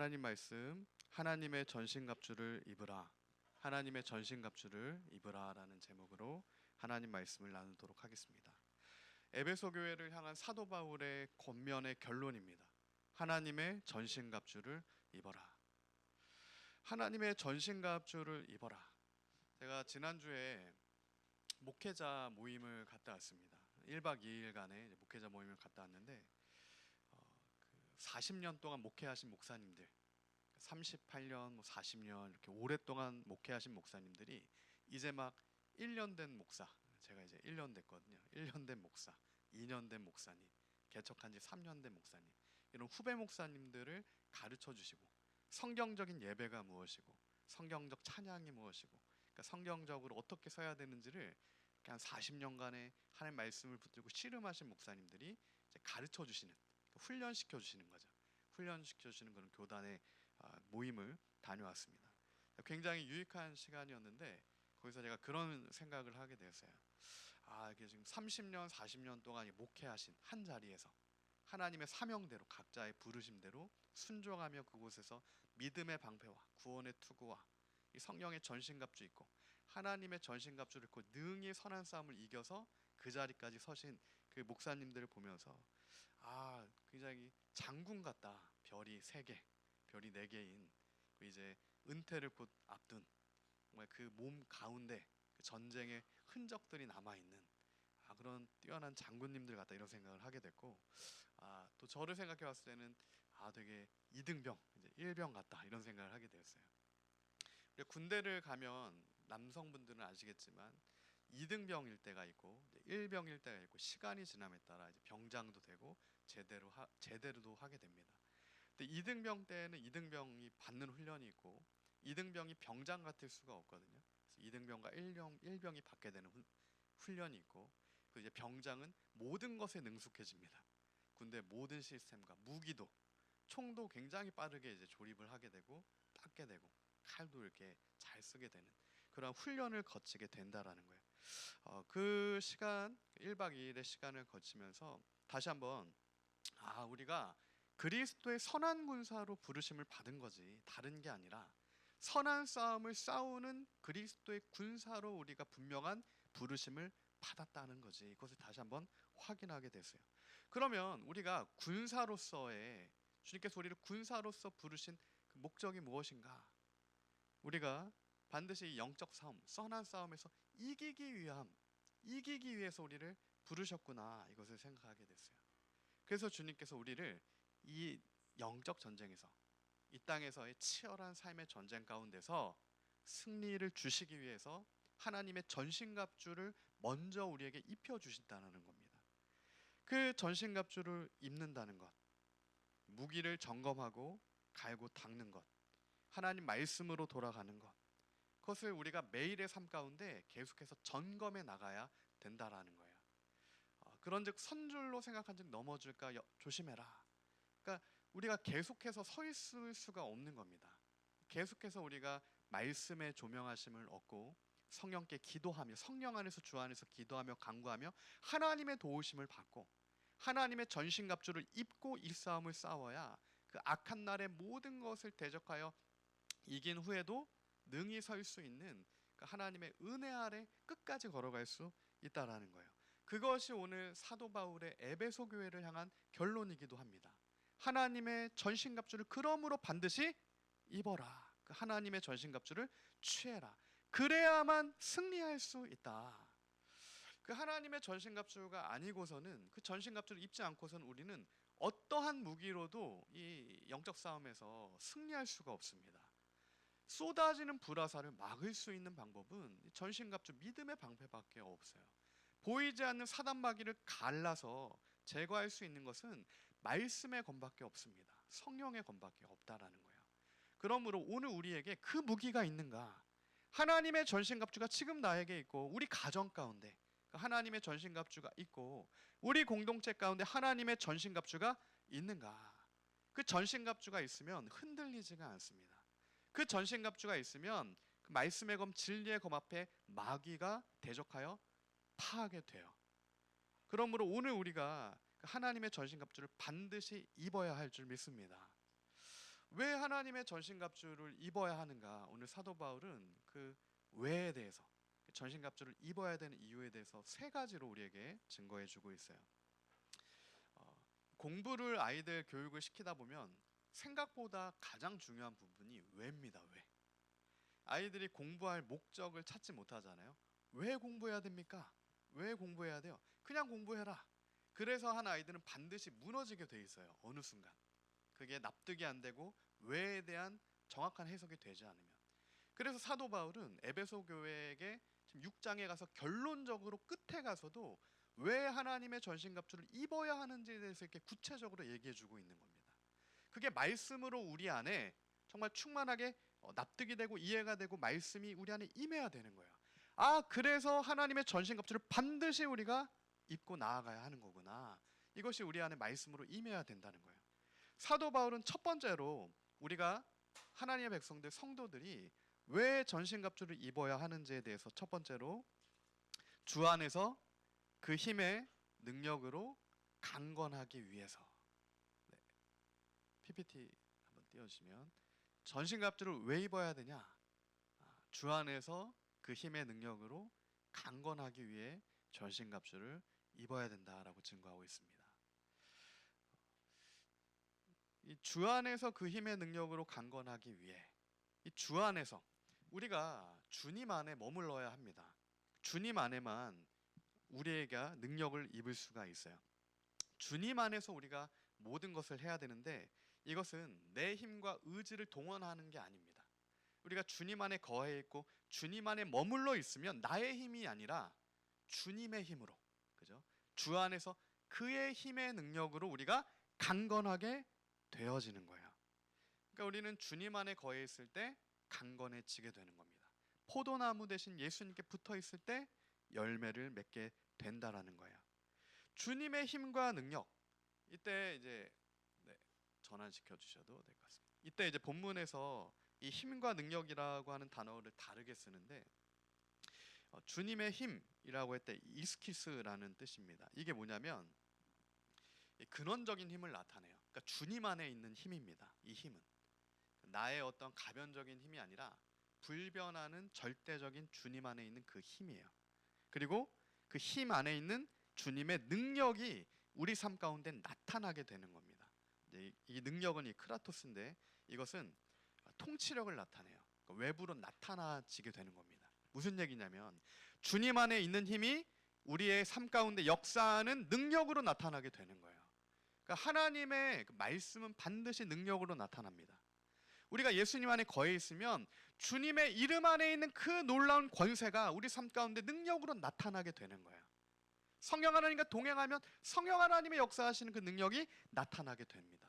하나님 말씀, 하나님의 전신갑주를 입으라, 하나님의 전신갑주를 입으라 라는 제목으로 하나님 말씀을 나누도록 하겠습니다. 에베소 교회를 향한 사도 바울의 권면의 결론입니다. 하나님의 전신갑주를 입어라. 하나님의 전신갑주를 입어라. 제가 지난주에 목회자 모임을 갔다 왔습니다. 1박 2일간의 목회자 모임을 갔다 왔는데 40년 동안 목회하신 목사님들, 38년, 40년 이렇게 오랫동안 목회하신 목사님들이 이제 막 1년 된 목사, 제가 이제 1년 됐거든요. 1년 된 목사, 2년 된 목사님, 개척한 지 3년 된 목사님, 이런 후배 목사님들을 가르쳐 주시고, 성경적인 예배가 무엇이고 성경적 찬양이 무엇이고, 그러니까 성경적으로 어떻게 서야 되는지를 한 40년간의 하나님 말씀을 붙들고 씨름하신 목사님들이 이제 가르쳐 주시는, 훈련시켜 주시는 거죠. 훈련시켜 주시는 그런 교단의 모임을 다녀왔습니다. 굉장히 유익한 시간이었는데 거기서 제가 그런 생각을 하게 되었어요. 이게 지금 30년, 40년 동안 목회하신 한 자리에서 하나님의 사명대로, 각자의 부르심대로 순종하며 그곳에서 믿음의 방패와 구원의 투구와 이 성령의 전신갑주 입고 하나님의 전신갑주를 입고 능히 선한 싸움을 이겨서 그 자리까지 서신 그 목사님들을 보면서 굉장히 장군 같다. 별이 3개, 별이 4개인 이제 은퇴를 곧 앞둔 정말 그 몸 가운데 그 전쟁의 흔적들이 남아있는 그런 뛰어난 장군님들 같다, 이런 생각을 하게 됐고, 또 저를 생각해 봤을 때는 되게 이등병, 이제 일병 같다, 이런 생각을 하게 되었어요. 군대를 가면 남성분들은 아시겠지만 2등병일 때가 있고 1병일 때가 있고, 시간이 지남에 따라 이제 병장도 되고 제대로도 하게 됩니다. 근데 2등병 때는 2등병이 받는 훈련이 있고 2등병이 병장 같을 수가 없거든요. 그래서 2등병과 1병이 받게 되는 훈련이 있고, 그 이제 병장은 모든 것에 능숙해집니다. 군대 모든 시스템과 무기도, 총도 굉장히 빠르게 이제 조립을 하게 되고 닦게 되고 칼도 이렇게 잘 쓰게 되는 그런 훈련을 거치게 된다라는 거예요. 그 시간, 1박 2일의 시간을 거치면서 다시 한번 우리가 그리스도의 선한 군사로 부르심을 받은 거지 다른 게 아니라 선한 싸움을 싸우는 그리스도의 군사로 우리가 분명한 부르심을 받았다는 거지, 이것을 다시 한번 확인하게 됐어요. 그러면 우리가 군사로서의, 주님께서 우리를 군사로서 부르신 그 목적이 무엇인가? 우리가 반드시 영적 싸움, 선한 싸움에서 이기기 위해서 우리를 부르셨구나, 이것을 생각하게 됐어요. 그래서 주님께서 우리를 이 영적 전쟁에서, 이 땅에서의 치열한 삶의 전쟁 가운데서 승리를 주시기 위해서 하나님의 전신갑주를 먼저 우리에게 입혀주신다는 겁니다. 그 전신갑주를 입는다는 것, 무기를 점검하고 갈고 닦는 것, 하나님 말씀으로 돌아가는 것, 그것을 우리가 매일의 삶 가운데 계속해서 점검해 나가야 된다라는 거예요. 그런즉 선줄로 생각한 즉 넘어질까 조심해라. 그러니까 우리가 계속해서 서 있을 수가 없는 겁니다. 계속해서 우리가 말씀의 조명하심을 얻고 성령께 기도하며, 성령 안에서 주 안에서 기도하며 간구하며 하나님의 도우심을 받고 하나님의 전신갑주를 입고 이 싸움을 싸워야 그 악한 날의 모든 것을 대적하여 이긴 후에도 능히 설 수 있는 그 하나님의 은혜 아래 끝까지 걸어갈 수 있다라는 거예요. 그것이 오늘 사도 바울의 에베소 교회를 향한 결론이기도 합니다. 하나님의 전신갑주를 그러므로 반드시 입어라. 그 하나님의 전신갑주를 취해라. 그래야만 승리할 수 있다. 그 하나님의 전신갑주가 아니고서는, 그 전신갑주를 입지 않고서는 우리는 어떠한 무기로도 이 영적 싸움에서 승리할 수가 없습니다. 쏟아지는 불화살을 막을 수 있는 방법은 전신갑주, 믿음의 방패밖에 없어요. 보이지 않는 사단 마귀를 갈라서 제거할 수 있는 것은 말씀의 검밖에 없습니다. 성령의 검밖에 없다라는 거예요. 그러므로 오늘 우리에게 그 무기가 있는가? 하나님의 전신갑주가 지금 나에게 있고, 우리 가정 가운데 하나님의 전신갑주가 있고, 우리 공동체 가운데 하나님의 전신갑주가 있는가? 그 전신갑주가 있으면 흔들리지가 않습니다. 그 전신갑주가 있으면 그 말씀의 검, 진리의 검 앞에 마귀가 대적하여 파하게 돼요. 그러므로 오늘 우리가 하나님의 전신갑주를 반드시 입어야 할 줄 믿습니다. 왜 하나님의 전신갑주를 입어야 하는가? 오늘 사도 바울은 그 왜에 대해서, 전신갑주를 입어야 되는 이유에 대해서 세 가지로 우리에게 증거해 주고 있어요. 공부를 아이들 교육을 시키다 보면 생각보다 가장 중요한 부분이 왜입니다. 왜? 아이들이 공부할 목적을 찾지 못하잖아요. 왜 공부해야 됩니까? 왜 공부해야 돼요? 그냥 공부해라. 그래서 한 아이들은 반드시 무너지게 돼 있어요. 어느 순간. 그게 납득이 안 되고 왜에 대한 정확한 해석이 되지 않으면. 그래서 사도 바울은 에베소 교회에게 지금 6장에 가서 결론적으로 끝에 가서도 왜 하나님의 전신갑주를 입어야 하는지에 대해서 이렇게 구체적으로 얘기해 주고 있는 겁니다. 그게 말씀으로 우리 안에 정말 충만하게 납득이 되고 이해가 되고 말씀이 우리 안에 임해야 되는 거예요. 아, 그래서 하나님의 전신갑주를 반드시 우리가 입고 나아가야 하는 거구나. 이것이 우리 안에 말씀으로 임해야 된다는 거예요. 사도 바울은 첫 번째로 우리가 하나님의 백성들, 성도들이 왜 전신갑주를 입어야 하는지에 대해서 첫 번째로 주 안에서 그 힘의 능력으로 강건하기 위해서. 네. PPT 한번 띄워주시면, 전신갑주를 왜 입어야 되냐? 주 안에서 그 힘의 능력으로 강건하기 위해 전신갑주를 입어야 된다라고 증거하고 있습니다. 이 주 안에서 그 힘의 능력으로 강건하기 위해, 이 주 안에서 우리가 주님 안에 머물러야 합니다. 주님 안에만 우리에게 능력을 입을 수가 있어요. 주님 안에서 우리가 모든 것을 해야 되는데, 이것은 내 힘과 의지를 동원하는 게 아닙니다. 우리가 주님 안에 거해 있고 주님 안에 머물러 있으면 나의 힘이 아니라 주님의 힘으로, 그죠? 주 안에서 그의 힘의 능력으로 우리가 강건하게 되어지는 거예요. 그러니까 우리는 주님 안에 거해 있을 때 강건해지게 되는 겁니다. 포도나무 대신 예수님께 붙어 있을 때 열매를 맺게 된다라는 거예요. 주님의 힘과 능력, 이때 이제 전환시켜 주셔도 될 것 같습니다. 이때 이제 본문에서 이 힘과 능력이라고 하는 단어를 다르게 쓰는데, 주님의 힘이라고 할 때 이스키스라는 뜻입니다. 이게 뭐냐면 근원적인 힘을 나타내요. 그러니까 주님 안에 있는 힘입니다. 이 힘은 나의 어떤 가변적인 힘이 아니라 불변하는 절대적인 주님 안에 있는 그 힘이에요. 그리고 그 힘 안에 있는 주님의 능력이 우리 삶 가운데 나타나게 되는 겁니다. 이 능력은 이 크라토스인데, 이것은 통치력을 나타내요. 그러니까 외부로 나타나지게 되는 겁니다. 무슨 얘기냐면 주님 안에 있는 힘이 우리의 삶 가운데 역사하는 능력으로 나타나게 되는 거예요. 그러니까 하나님의 그 말씀은 반드시 능력으로 나타납니다. 우리가 예수님 안에 거해 있으면 주님의 이름 안에 있는 그 놀라운 권세가 우리 삶 가운데 능력으로 나타나게 되는 거예요. 성령 하나님과 동행하면 성령 하나님의 역사하시는 그 능력이 나타나게 됩니다.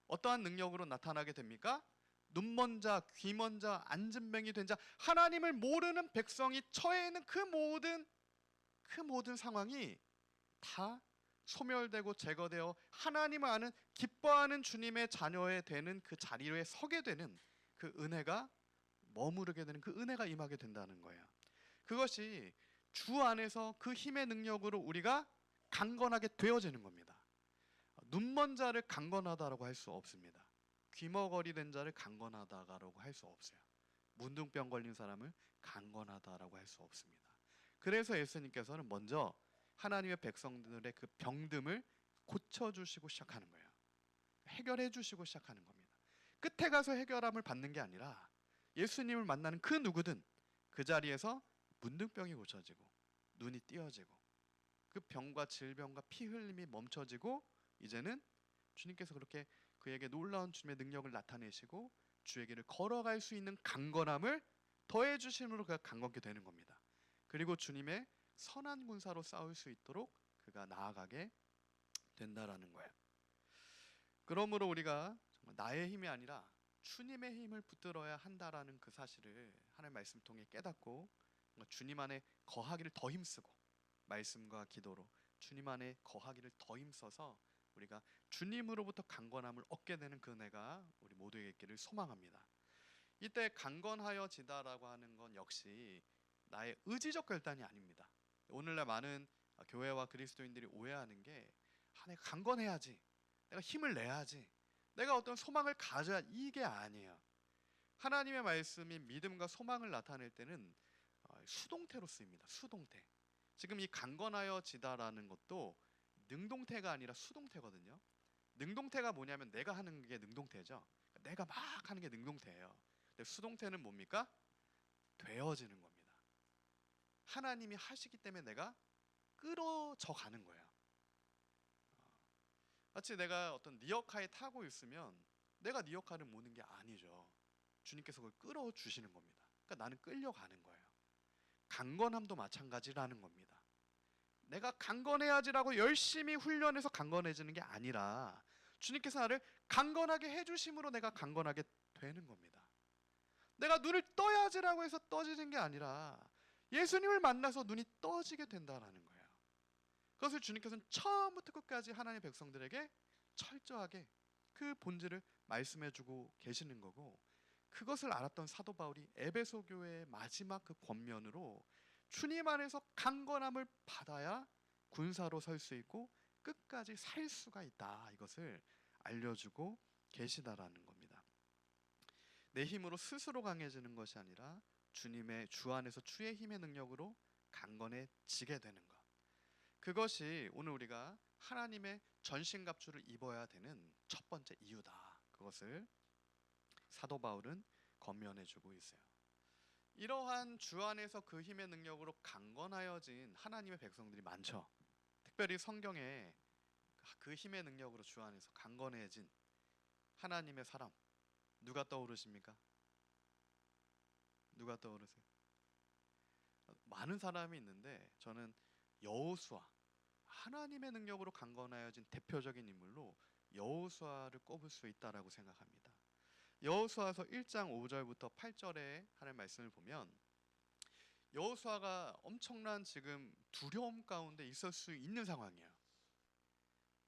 어떠한 능력으로 나타나게 됩니까? 눈먼 자, 귀먼 자, 안진뱅이 된 자, 하나님을 모르는 백성이 처해 있는 그 모든 상황이 다 소멸되고 제거되어 하나님을 아는 기뻐하는 주님의 자녀에 되는 그 자리에 서게 되는 그 은혜가 머무르게 되는 그 은혜가 임하게 된다는 거예요. 그것이 주 안에서 그 힘의 능력으로 우리가 강건하게 되어지는 겁니다. 눈먼 자를 강건하다라고 할 수 없습니다. 귀머거리 된 자를 강건하다라고 할 수 없어요. 문둥병 걸린 사람을 강건하다라고 할 수 없습니다. 그래서 예수님께서는 먼저 하나님의 백성들의 그 병듦을 고쳐주시고 시작하는 거예요. 해결해 주시고 시작하는 겁니다. 끝에 가서 해결함을 받는 게 아니라 예수님을 만나는 그 누구든 그 자리에서 문둥병이 고쳐지고 눈이 띄어지고 그 병과 질병과 피 흘림이 멈춰지고, 이제는 주님께서 그렇게 그에게 놀라운 주님의 능력을 나타내시고 주의 길을 걸어갈 수 있는 강건함을 더해 주심으로 그가 강건케 되는 겁니다. 그리고 주님의 선한 군사로 싸울 수 있도록 그가 나아가게 된다라는 거예요. 그러므로 우리가 정말 나의 힘이 아니라 주님의 힘을 붙들어야 한다라는 그 사실을 하나님의 말씀 통해 깨닫고 주님 안에 거하기를 더 힘쓰고, 말씀과 기도로 주님 안에 거하기를 더 힘써서 우리가 주님으로부터 강건함을 얻게 되는 그 은혜가 우리 모두에게 있기를 소망합니다. 이때 강건하여지다라고 하는 건 역시 나의 의지적 결단이 아닙니다. 오늘날 많은 교회와 그리스도인들이 오해하는 게, 내가 강건해야지, 내가 힘을 내야지, 내가 어떤 소망을 가져야 이게 아니에요. 하나님의 말씀이 믿음과 소망을 나타낼 때는 수동태로 쓰입니다. 수동태. 지금 이 강건하여지다라는 것도 능동태가 아니라 수동태거든요. 능동태가 뭐냐면 내가 하는 게 능동태죠. 내가 막 하는 게 능동태예요. 근데 수동태는 뭡니까? 되어지는 겁니다. 하나님이 하시기 때문에 내가 끌어져 가는 거예요. 마치 내가 어떤 리어카에 타고 있으면 내가 리어카를 모는 게 아니죠. 주님께서 그걸 끌어주시는 겁니다. 그러니까 나는 끌려가는 거예요. 강건함도 마찬가지라는 겁니다. 내가 강건해야지라고 열심히 훈련해서 강건해지는 게 아니라 주님께서 나를 강건하게 해주심으로 내가 강건하게 되는 겁니다. 내가 눈을 떠야지라고 해서 떠지는 게 아니라 예수님을 만나서 눈이 떠지게 된다라는 거예요. 그것을 주님께서는 처음부터 끝까지 하나님의 백성들에게 철저하게 그 본질을 말씀해주고 계시는 거고, 그것을 알았던 사도 바울이 에베소 교회의 마지막 그 권면으로 주님 안에서 강건함을 받아야 군사로 설 수 있고 끝까지 살 수가 있다, 이것을 알려주고 계시다라는 겁니다. 내 힘으로 스스로 강해지는 것이 아니라 주님의 주 안에서 주의 힘의 능력으로 강건해지게 되는 것, 그것이 오늘 우리가 하나님의 전신갑주를 입어야 되는 첫 번째 이유다. 그것을 사도 바울은 권면해주고 있어요. 이러한 주 안에서 그 힘의 능력으로 강건하여진 하나님의 백성들이 많죠. 특별히 성경에 그 힘의 능력으로 주 안에서 강건해진 하나님의 사람, 누가 떠오르십니까? 누가 떠오르세요? 많은 사람이 있는데 저는 여호수아, 하나님의 능력으로 강건하여진 대표적인 인물로 여호수아를 꼽을 수 있다라고 생각합니다. 여호수아서 1장 5절부터 8절에 하는 말씀을 보면 여호수아가 엄청난 지금 두려움 가운데 있을 수 있는 상황이에요.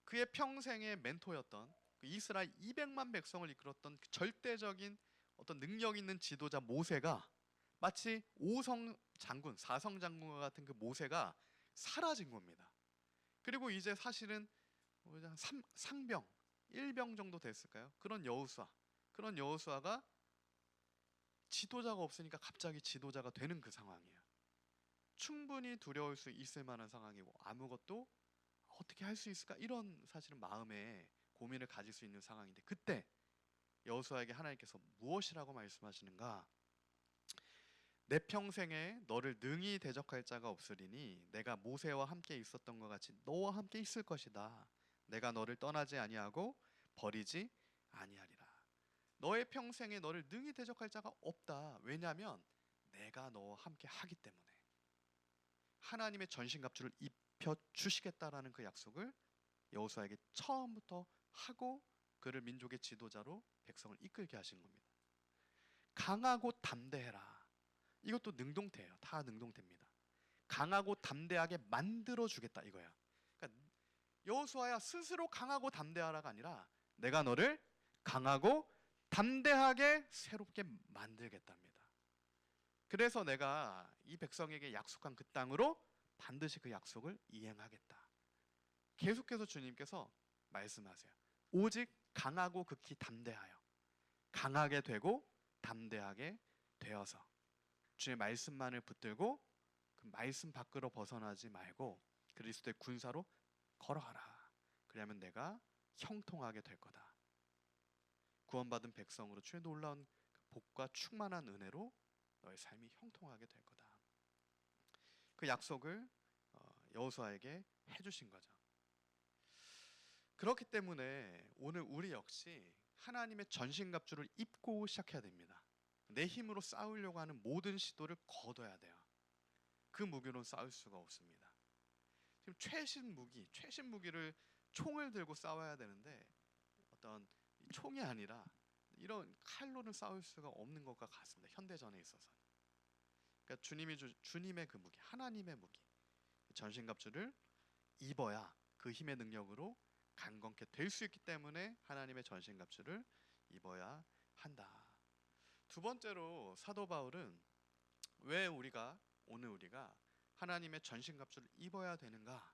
그의 평생의 멘토였던 그 이스라엘 200만 백성을 이끌었던 그 절대적인 어떤 능력 있는 지도자 모세가 마치 5성 장군, 4성 장군과 같은 그 모세가 사라진 겁니다. 그리고 이제 사실은 상병, 1병 정도 됐을까요? 그런 여호수아가 지도자가 없으니까 갑자기 지도자가 되는 그 상황이에요. 충분히 두려울 수 있을 만한 상황이고 아무것도 어떻게 할 수 있을까, 이런 사실은 마음에 고민을 가질 수 있는 상황인데, 그때 여호수아에게 하나님께서 무엇이라고 말씀하시는가? 내 평생에 너를 능히 대적할 자가 없으리니 내가 모세와 함께 있었던 것 같이 너와 함께 있을 것이다. 내가 너를 떠나지 아니하고 버리지 아니하리라. 너의 평생에 너를 능히 대적할 자가 없다. 왜냐하면 내가 너와 함께 하기 때문에. 하나님의 전신갑주를 입혀 주시겠다라는 그 약속을 여호수아에게 처음부터 하고 그를 민족의 지도자로 백성을 이끌게 하신 겁니다. 강하고 담대해라. 이것도 능동태예요. 다 능동태입니다. 강하고 담대하게 만들어 주겠다 이거야. 그러니까 여호수아야 스스로 강하고 담대하라가 아니라 내가 너를 강하고 담대하게 새롭게 만들겠답니다. 그래서 내가 이 백성에게 약속한 그 땅으로 반드시 그 약속을 이행하겠다. 계속해서 주님께서 말씀하세요. 오직 강하고 극히 담대하여 강하게 되고 담대하게 되어서 주의 말씀만을 붙들고 그 말씀 밖으로 벗어나지 말고 그리스도의 군사로 걸어가라. 그러면 내가 형통하게 될 거다. 구원받은 백성으로 주의 놀라운 복과 충만한 은혜로 너의 삶이 형통하게 될 거다. 그 약속을 여호수아에게 해주신 거죠. 그렇기 때문에 오늘 우리 역시 하나님의 전신갑주를 입고 시작해야 됩니다. 내 힘으로 싸우려고 하는 모든 시도를 거둬야 돼요. 그 무기로는 싸울 수가 없습니다. 지금 최신 무기를 총을 들고 싸워야 되는데 어떤 총이 아니라 이런 칼로는 싸울 수가 없는 것과 같습니다. 현대전에 있어서는. 그러니까 주님의 그 무기, 하나님의 무기, 전신갑주를 입어야 그 힘의 능력으로 강건케 될 수 있기 때문에 하나님의 전신갑주를 입어야 한다. 두 번째로 사도 바울은 왜 오늘 우리가 하나님의 전신갑주를 입어야 되는가?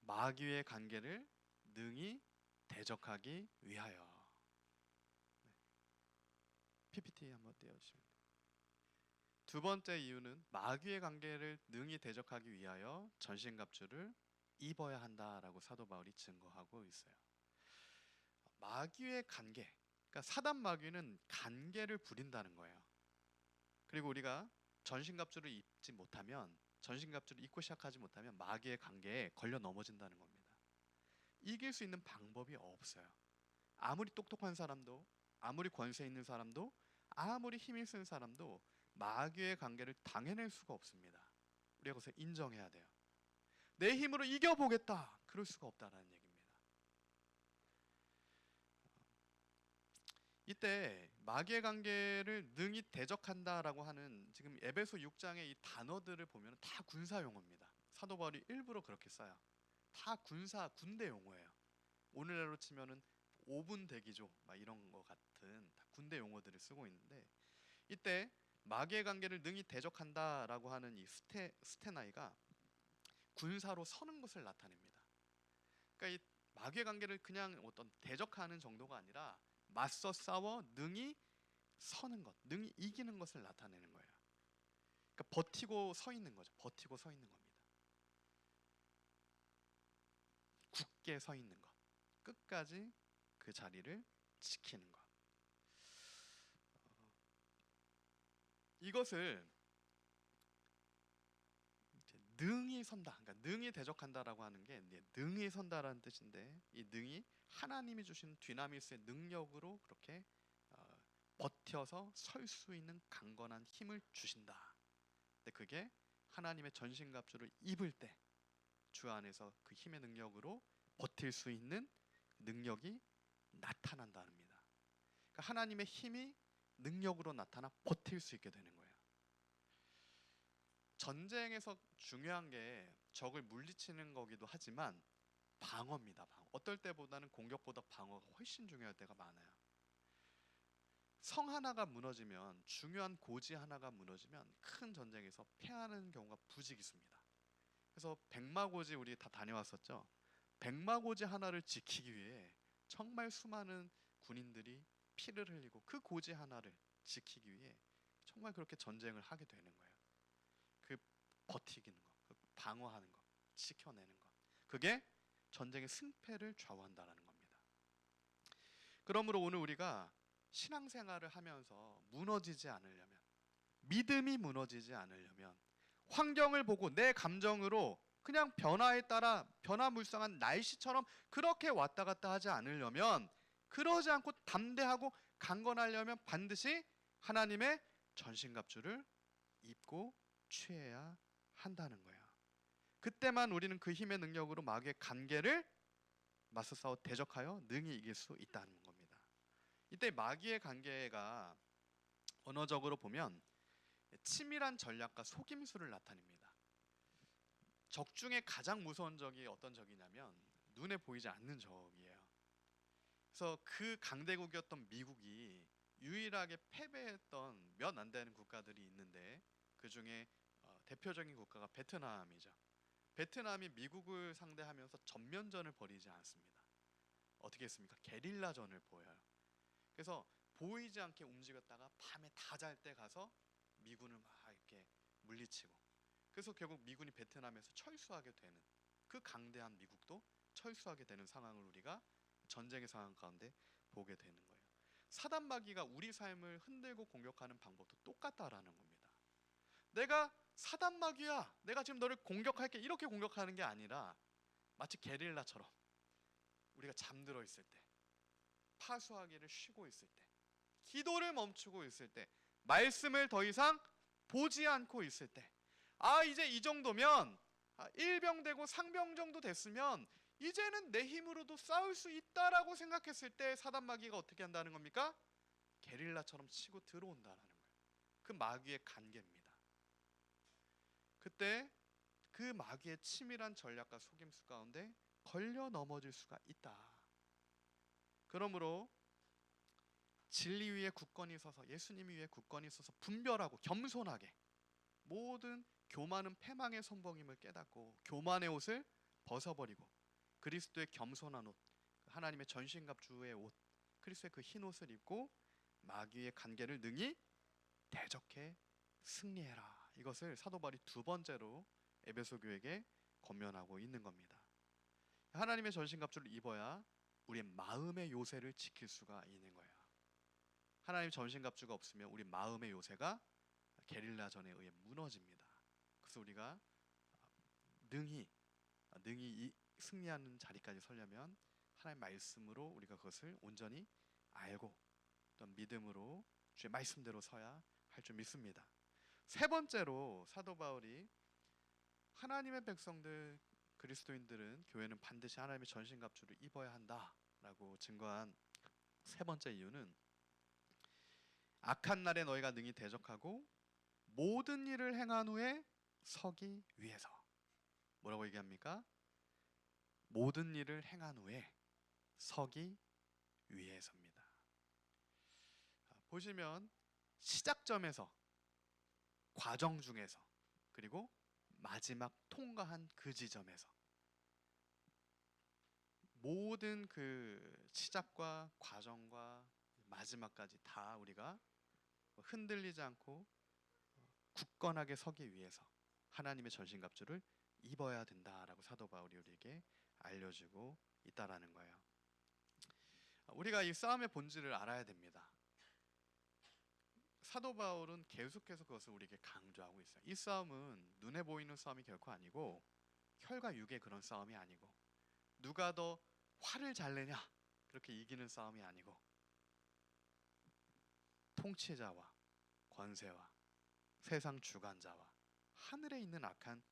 마귀의 관계를 능히 대적하기 위하여. PPT 한번 띄워주시면. 두 번째 이유는 마귀의 관계를 능히 대적하기 위하여 전신갑주를 입어야 한다라고 사도 바울이 증거하고 있어요. 마귀의 관계, 그러니까 사단 마귀는 관계를 부린다는 거예요. 그리고 우리가 전신갑주를 입지 못하면, 전신갑주를 입고 시작하지 못하면 마귀의 관계에 걸려 넘어진다는 겁니다. 이길 수 있는 방법이 없어요. 아무리 똑똑한 사람도, 아무리 권세 있는 사람도, 아무리 힘이 센 사람도 마귀의 관계를 당해낼 수가 없습니다. 우리가 그것을 인정해야 돼요. 내 힘으로 이겨보겠다, 그럴 수가 없다는 얘기입니다. 이때 마귀의 관계를 능히 대적한다라고 하는 지금 에베소 6장의 이 단어들을 보면 다 군사 용어입니다. 사도 바울이 일부러 그렇게 써요. 다 군대 용어예요. 오늘날로 치면은 5분 대기조 막 이런 거 같은 다 군대 용어들을 쓰고 있는데, 이때 마귀의 관계를 능히 대적한다라고 하는 이 스테나이가 군사로 서는 것을 나타냅니다. 그러니까 이 마귀의 관계를 그냥 어떤 대적하는 정도가 아니라 맞서 싸워 능히 서는 것, 능히 이기는 것을 나타내는 거예요. 그러니까 버티고 서 있는 거죠. 버티고 서 있는 겁니다. 굳게 서 있는 것, 끝까지 그 자리를 지키는 것. 이것을 능히 선다, 그러니까 능히 대적한다라고 하는 게 능히 선다라는 뜻인데, 이 능히 하나님이 주신 뒤나미스의 능력으로 그렇게 버텨서 설 수 있는 강건한 힘을 주신다. 근데 그게 하나님의 전신갑주를 입을 때 주 안에서 그 힘의 능력으로 버틸 수 있는 능력이 나타난답니다. 그러니까 하나님의 힘이 능력으로 나타나 버틸 수 있게 되는 거예요. 전쟁에서 중요한 게 적을 물리치는 거기도 하지만 방어입니다. 방어. 어떨 때보다는 공격보다 방어가 훨씬 중요할 때가 많아요. 성 하나가 무너지면, 중요한 고지 하나가 무너지면 큰 전쟁에서 패하는 경우가 부지기수입니다. 그래서 백마고지 우리 다 다녀왔었죠. 백마고지 하나를 지키기 위해 정말 수많은 군인들이 피를 흘리고 그 고지 하나를 지키기 위해 정말 그렇게 전쟁을 하게 되는 거예요. 그 버티기는 것, 그 방어하는 것, 지켜내는 것, 그게 전쟁의 승패를 좌우한다라는 겁니다. 그러므로 오늘 우리가 신앙생활을 하면서 무너지지 않으려면, 믿음이 무너지지 않으려면, 환경을 보고 내 감정으로 그냥 변화에 따라 변화무쌍한 날씨처럼 그렇게 왔다 갔다 하지 않으려면, 그러지 않고 담대하고 강건하려면 반드시 하나님의 전신갑주를 입고 취해야 한다는 거예요. 그때만 우리는 그 힘의 능력으로 마귀의 관계를 맞서 싸워 대적하여 능히 이길 수 있다는 겁니다. 이때 마귀의 관계가 언어적으로 보면 치밀한 전략과 속임수를 나타냅니다. 적 중에 가장 무서운 적이 어떤 적이냐면 눈에 보이지 않는 적이에요. 그래서 그 강대국이었던 미국이 유일하게 패배했던 몇 안 되는 국가들이 있는데, 그 중에 대표적인 국가가 베트남이죠. 베트남이 미국을 상대하면서 전면전을 벌이지 않습니다. 어떻게 했습니까? 게릴라전을 보여요. 그래서 보이지 않게 움직였다가 밤에 다 잘 때 가서 미군을 막 이렇게 물리치고, 그래서 결국 미군이 베트남에서 철수하게 되는, 그 강대한 미국도 철수하게 되는 상황을 우리가 전쟁의 상황 가운데 보게 되는 거예요. 사단 마귀가 우리 삶을 흔들고 공격하는 방법도 똑같다라는 겁니다. 내가 사단 마귀야, 내가 지금 너를 공격할게, 이렇게 공격하는 게 아니라 마치 게릴라처럼 우리가 잠들어 있을 때, 파수하기를 쉬고 있을 때, 기도를 멈추고 있을 때, 말씀을 더 이상 보지 않고 있을 때, 이제 이 정도면 일병되고 상병 정도 됐으면 이제는 내 힘으로도 싸울 수 있다라고 생각했을 때 사단 마귀가 어떻게 한다는 겁니까? 게릴라처럼 치고 들어온다는 거예요. 그 마귀의 관계입니다. 그때 그 마귀의 치밀한 전략과 속임수 가운데 걸려 넘어질 수가 있다. 그러므로 진리 위에 굳건히 서서, 예수님 위에 굳건히 서서 분별하고 겸손하게, 모든 교만은 패망의 선봉임을 깨닫고 교만의 옷을 벗어버리고 그리스도의 겸손한 옷, 하나님의 전신갑주의 옷, 그리스도의 그 흰 옷을 입고 마귀의 간계를 능히 대적해 승리해라. 이것을 사도 바울이 두 번째로 에베소 교회에게 권면하고 있는 겁니다. 하나님의 전신갑주를 입어야 우리의 마음의 요새를 지킬 수가 있는 거예요. 하나님의 전신갑주가 없으면 우리 마음의 요새가 게릴라전에 의해 무너집니다. 그래서 우리가 능히 승리하는 자리까지 서려면 하나님의 말씀으로 우리가 그것을 온전히 알고 또 믿음으로 주의 말씀대로 서야 할 줄 믿습니다. 세 번째로 사도 바울이 하나님의 백성들, 그리스도인들은, 교회는 반드시 하나님의 전신갑주를 입어야 한다라고 증거한 세 번째 이유는 악한 날에 너희가 능히 대적하고 모든 일을 행한 후에 서기 위해서. 뭐라고 얘기합니까? 모든 일을 행한 후에 서기 위해서입니다. 보시면 시작점에서, 과정 중에서, 그리고 마지막 통과한 그 지점에서 모든 그 시작과 과정과 마지막까지 다 우리가 흔들리지 않고 굳건하게 서기 위해서 하나님의 전신갑주를 입어야 된다라고 사도 바울이 우리에게 알려주고 있다라는 거예요. 우리가 이 싸움의 본질을 알아야 됩니다. 사도 바울은 계속해서 그것을 우리에게 강조하고 있어요. 이 싸움은 눈에 보이는 싸움이 결코 아니고 혈과 육의 그런 싸움이 아니고 누가 더 화를 잘 내냐 그렇게 이기는 싸움이 아니고 통치자와 권세와 세상 주관자와 하늘에 있는 악한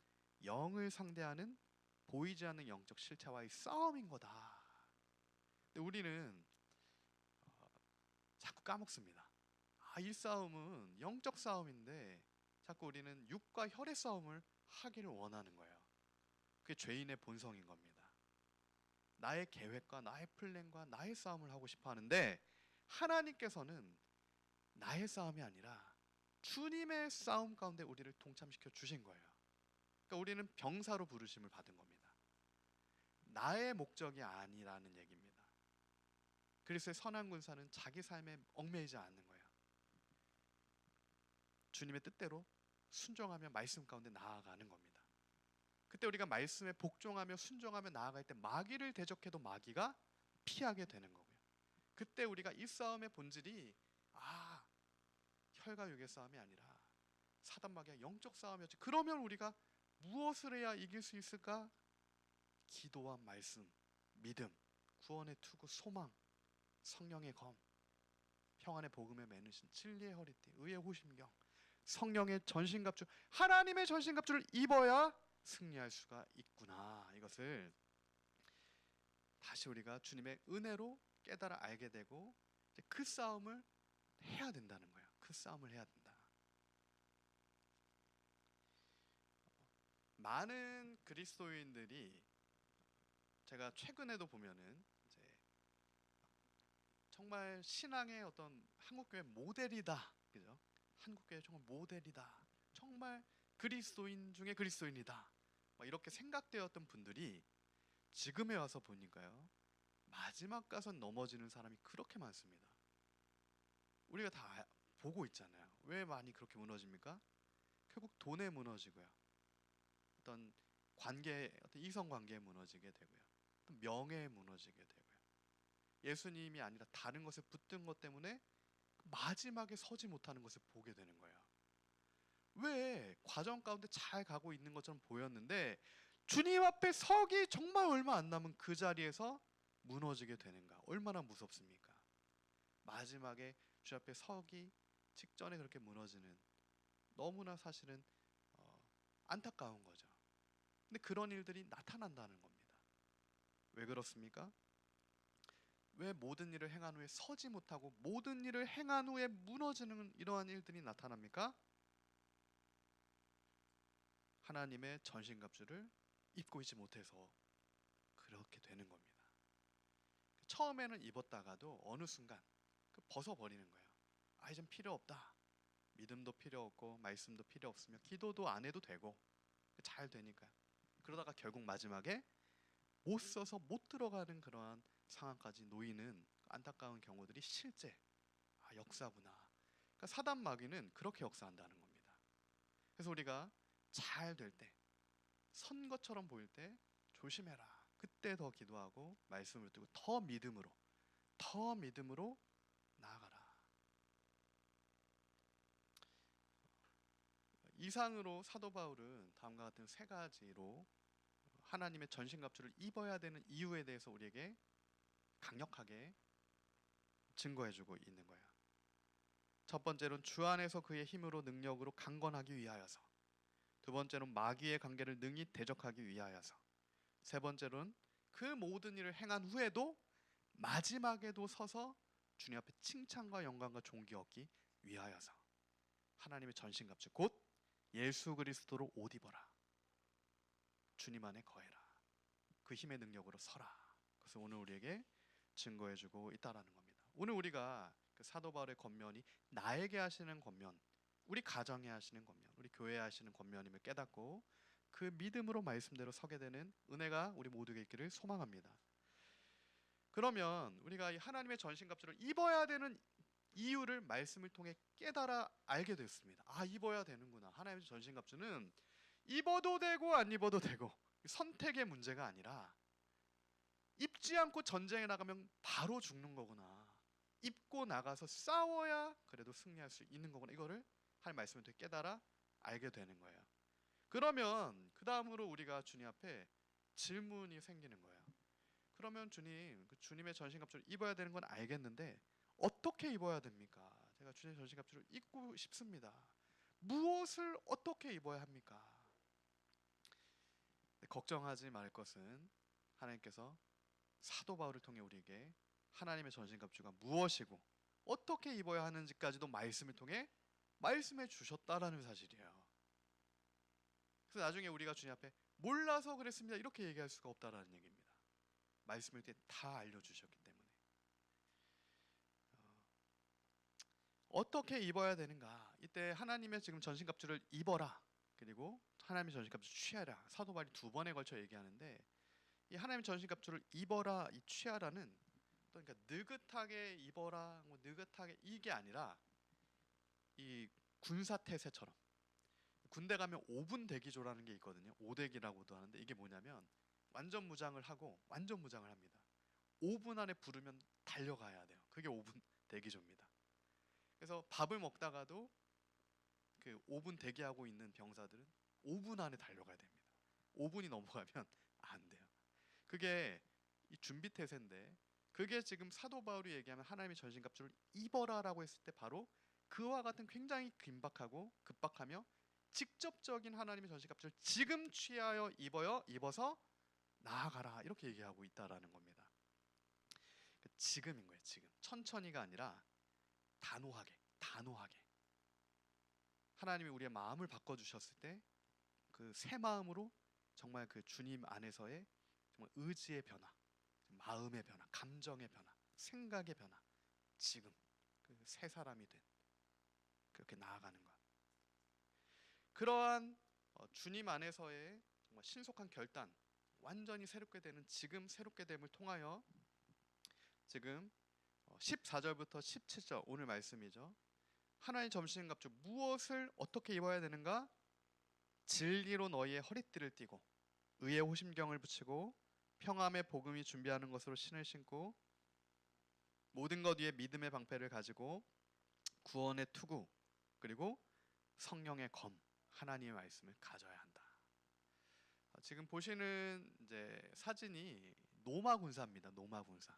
영을 상대하는 보이지 않는 영적 실체와의 싸움인 거다. 근데 우리는 자꾸 까먹습니다. 이 싸움은 영적 싸움인데 자꾸 우리는 육과 혈의 싸움을 하기를 원하는 거예요. 그게 죄인의 본성인 겁니다. 나의 계획과 나의 플랜과 나의 싸움을 하고 싶어 하는데 하나님께서는 나의 싸움이 아니라 주님의 싸움 가운데 우리를 동참시켜 주신 거예요. 그러니까 우리는 병사로 부르심을 받은 겁니다. 나의 목적이 아니라는 얘기입니다. 그리스도의 선한 군사는 자기 삶에 얽매이지 않는 거예요. 주님의 뜻대로 순종하며 말씀 가운데 나아가는 겁니다. 그때 우리가 말씀에 복종하며 순종하며 나아갈 때 마귀를 대적해도 마귀가 피하게 되는 거고요. 그때 우리가 이 싸움의 본질이 혈과 육의 싸움이 아니라 사단 마귀의 영적 싸움이었지. 그러면 우리가 무엇을 해야 이길 수 있을까? 기도와 말씀, 믿음, 구원의 투구, 소망, 성령의 검, 평안의 복음에 매느신 진리의 허리띠, 의의 호심경, 성령의 전신갑주, 하나님의 전신갑주를 입어야 승리할 수가 있구나. 이것을 다시 우리가 주님의 은혜로 깨달아 알게 되고 이제 그 싸움을 해야 된다는 거예요. 그 싸움을 해야 된다. 많은 그리스도인들이 제가 최근에도 보면은 이제 정말 신앙의 어떤 한국교회 모델이다, 그죠? 한국교회 정말 모델이다, 정말 그리스도인 중에 그리스도인이다, 이렇게 생각되었던 분들이 지금에 와서 보니까요, 마지막 가서 넘어지는 사람이 그렇게 많습니다. 우리가 다 보고 있잖아요. 왜 많이 그렇게 무너집니까? 결국 돈에 무너지고요, 어떤 관계, 어떤 이성 관계에 무너지게 되고요, 어떤 명예에 무너지게 되고요, 예수님이 아니라 다른 것에 붙든 것 때문에 마지막에 서지 못하는 것을 보게 되는 거예요. 왜 과정 가운데 잘 가고 있는 것처럼 보였는데 주님 앞에 서기 정말 얼마 안 남은 그 자리에서 무너지게 되는가? 얼마나 무섭습니까? 마지막에 주 앞에 서기 직전에 그렇게 무너지는, 너무나 사실은 안타까운 거죠. 근데 그런 일들이 나타난다는 겁니다. 왜 그렇습니까? 왜 모든 일을 행한 후에 서지 못하고 모든 일을 행한 후에 무너지는 이러한 일들이 나타납니까? 하나님의 전신갑주를 입고 있지 못해서 그렇게 되는 겁니다. 처음에는 입었다가도 어느 순간 벗어버리는 거예요. 이젠 필요 없다. 믿음도 필요 없고 말씀도 필요 없으며 기도도 안 해도 되고 잘 되니까. 그러다가 결국 마지막에 못 써서 못 들어가는 그러한 상황까지 놓이는 안타까운 경우들이 실제 역사구나. 그러니까 사단 마귀는 그렇게 역사한다는 겁니다. 그래서 우리가 잘 될 때, 선 것처럼 보일 때 조심해라. 그때 더 기도하고 말씀을 듣고 더 믿음으로 나아가라. 이상으로 사도 바울은 다음과 같은 세 가지로 하나님의 전신갑주를 입어야 되는 이유에 대해서 우리에게 강력하게 증거해주고 있는 거예요. 첫 번째로는 주 안에서 그의 힘으로 능력으로 강건하기 위하여서, 두 번째로는 마귀의 관계를 능히 대적하기 위하여서, 세 번째로는 그 모든 일을 행한 후에도 마지막에도 서서 주님 앞에 칭찬과 영광과 존귀 얻기 위하여서 하나님의 전신갑주 곧 예수 그리스도로 옷 입어라. 주님 안에 거해라. 그 힘의 능력으로 서라. 그래서 오늘 우리에게 증거해주고 있다라는 겁니다. 오늘 우리가 그 사도 바울의 권면이 나에게 하시는 권면, 우리 가정에 하시는 권면, 우리 교회에 하시는 권면임을 깨닫고 그 믿음으로 말씀대로 서게 되는 은혜가 우리 모두에게 있기를 소망합니다. 그러면 우리가 이 하나님의 전신갑주를 입어야 되는 이유를 말씀을 통해 깨달아 알게 됐습니다. 입어야 되는구나. 하나님의 전신갑주는 입어도 되고 안 입어도 되고 선택의 문제가 아니라 입지 않고 전쟁에 나가면 바로 죽는 거구나. 입고 나가서 싸워야 그래도 승리할 수 있는 거구나. 이거를 하나님 말씀을 통해 깨달아 알게 되는 거예요. 그러면 그 다음으로 우리가 주님 앞에 질문이 생기는 거예요. 그러면 주님, 그 주님의 전신갑주를 입어야 되는 건 알겠는데 어떻게 입어야 됩니까? 제가 주님의 전신갑주를 입고 싶습니다. 무엇을 어떻게 입어야 합니까? 걱정하지 말 것은 하나님께서 사도 바울을 통해 우리에게 하나님의 전신갑주가 무엇이고 어떻게 입어야 하는지까지도 말씀을 통해 말씀해 주셨다라는 사실이에요. 그래서 나중에 우리가 주님 앞에 몰라서 그랬습니다 이렇게 얘기할 수가 없다라는 얘기입니다. 말씀을 다 알려주셨기 때문에. 어떻게 입어야 되는가? 이때 하나님의 지금 전신갑주를 입어라. 그리고 하나님의 전신갑주 취하라. 사도 바울이 두 번에 걸쳐 얘기하는데 이 하나님의 전신갑주를 입어라, 이 취하라는 그러니까 느긋하게 입어라, 뭐 느긋하게 이게 아니라 이 군사태세처럼 군대 가면 5분 대기조라는 게 있거든요. 오대기라고도 하는데 이게 뭐냐면 완전 무장을 하고 완전 무장을 합니다. 5분 안에 부르면 달려가야 돼요. 그게 5분 대기조입니다. 그래서 밥을 먹다가도 그 5분 대기하고 있는 병사들은 5분 안에 달려가야 됩니다. 5분이 넘어가면 안 돼요. 그게 이 준비 태세인데 그게 지금 사도 바울이 얘기하면 하나님의 전신갑주를 입어라라고 했을 때 바로 그와 같은 굉장히 긴박하고 급박하며 직접적인 하나님의 전신갑주를 지금 취하여 입어서 나아가라 이렇게 얘기하고 있다라는 겁니다. 지금인 거예요. 지금 천천히가 아니라 단호하게 하나님이 우리의 마음을 바꿔주셨을 때 그 새 마음으로 정말 그 주님 안에서의 정말 의지의 변화, 마음의 변화, 감정의 변화, 생각의 변화, 지금 그 새 사람이 된 그렇게 나아가는 것. 그러한 주님 안에서의 정말 신속한 결단, 완전히 새롭게 되는 지금 새롭게 됨을 통하여 지금 14절부터 17절 오늘 말씀이죠. 하나님 전신갑주 무엇을 어떻게 입어야 되는가? 진리로 너희의 허리띠를 띠고 의의 호심경을 붙이고 평안의 복음이 준비하는 것으로 신을 신고 모든 것 위에 믿음의 방패를 가지고 구원의 투구 그리고 성령의 검 하나님의 말씀을 가져야 한다. 지금 보시는 이제 사진이 노마 군사입니다. 노마 군사.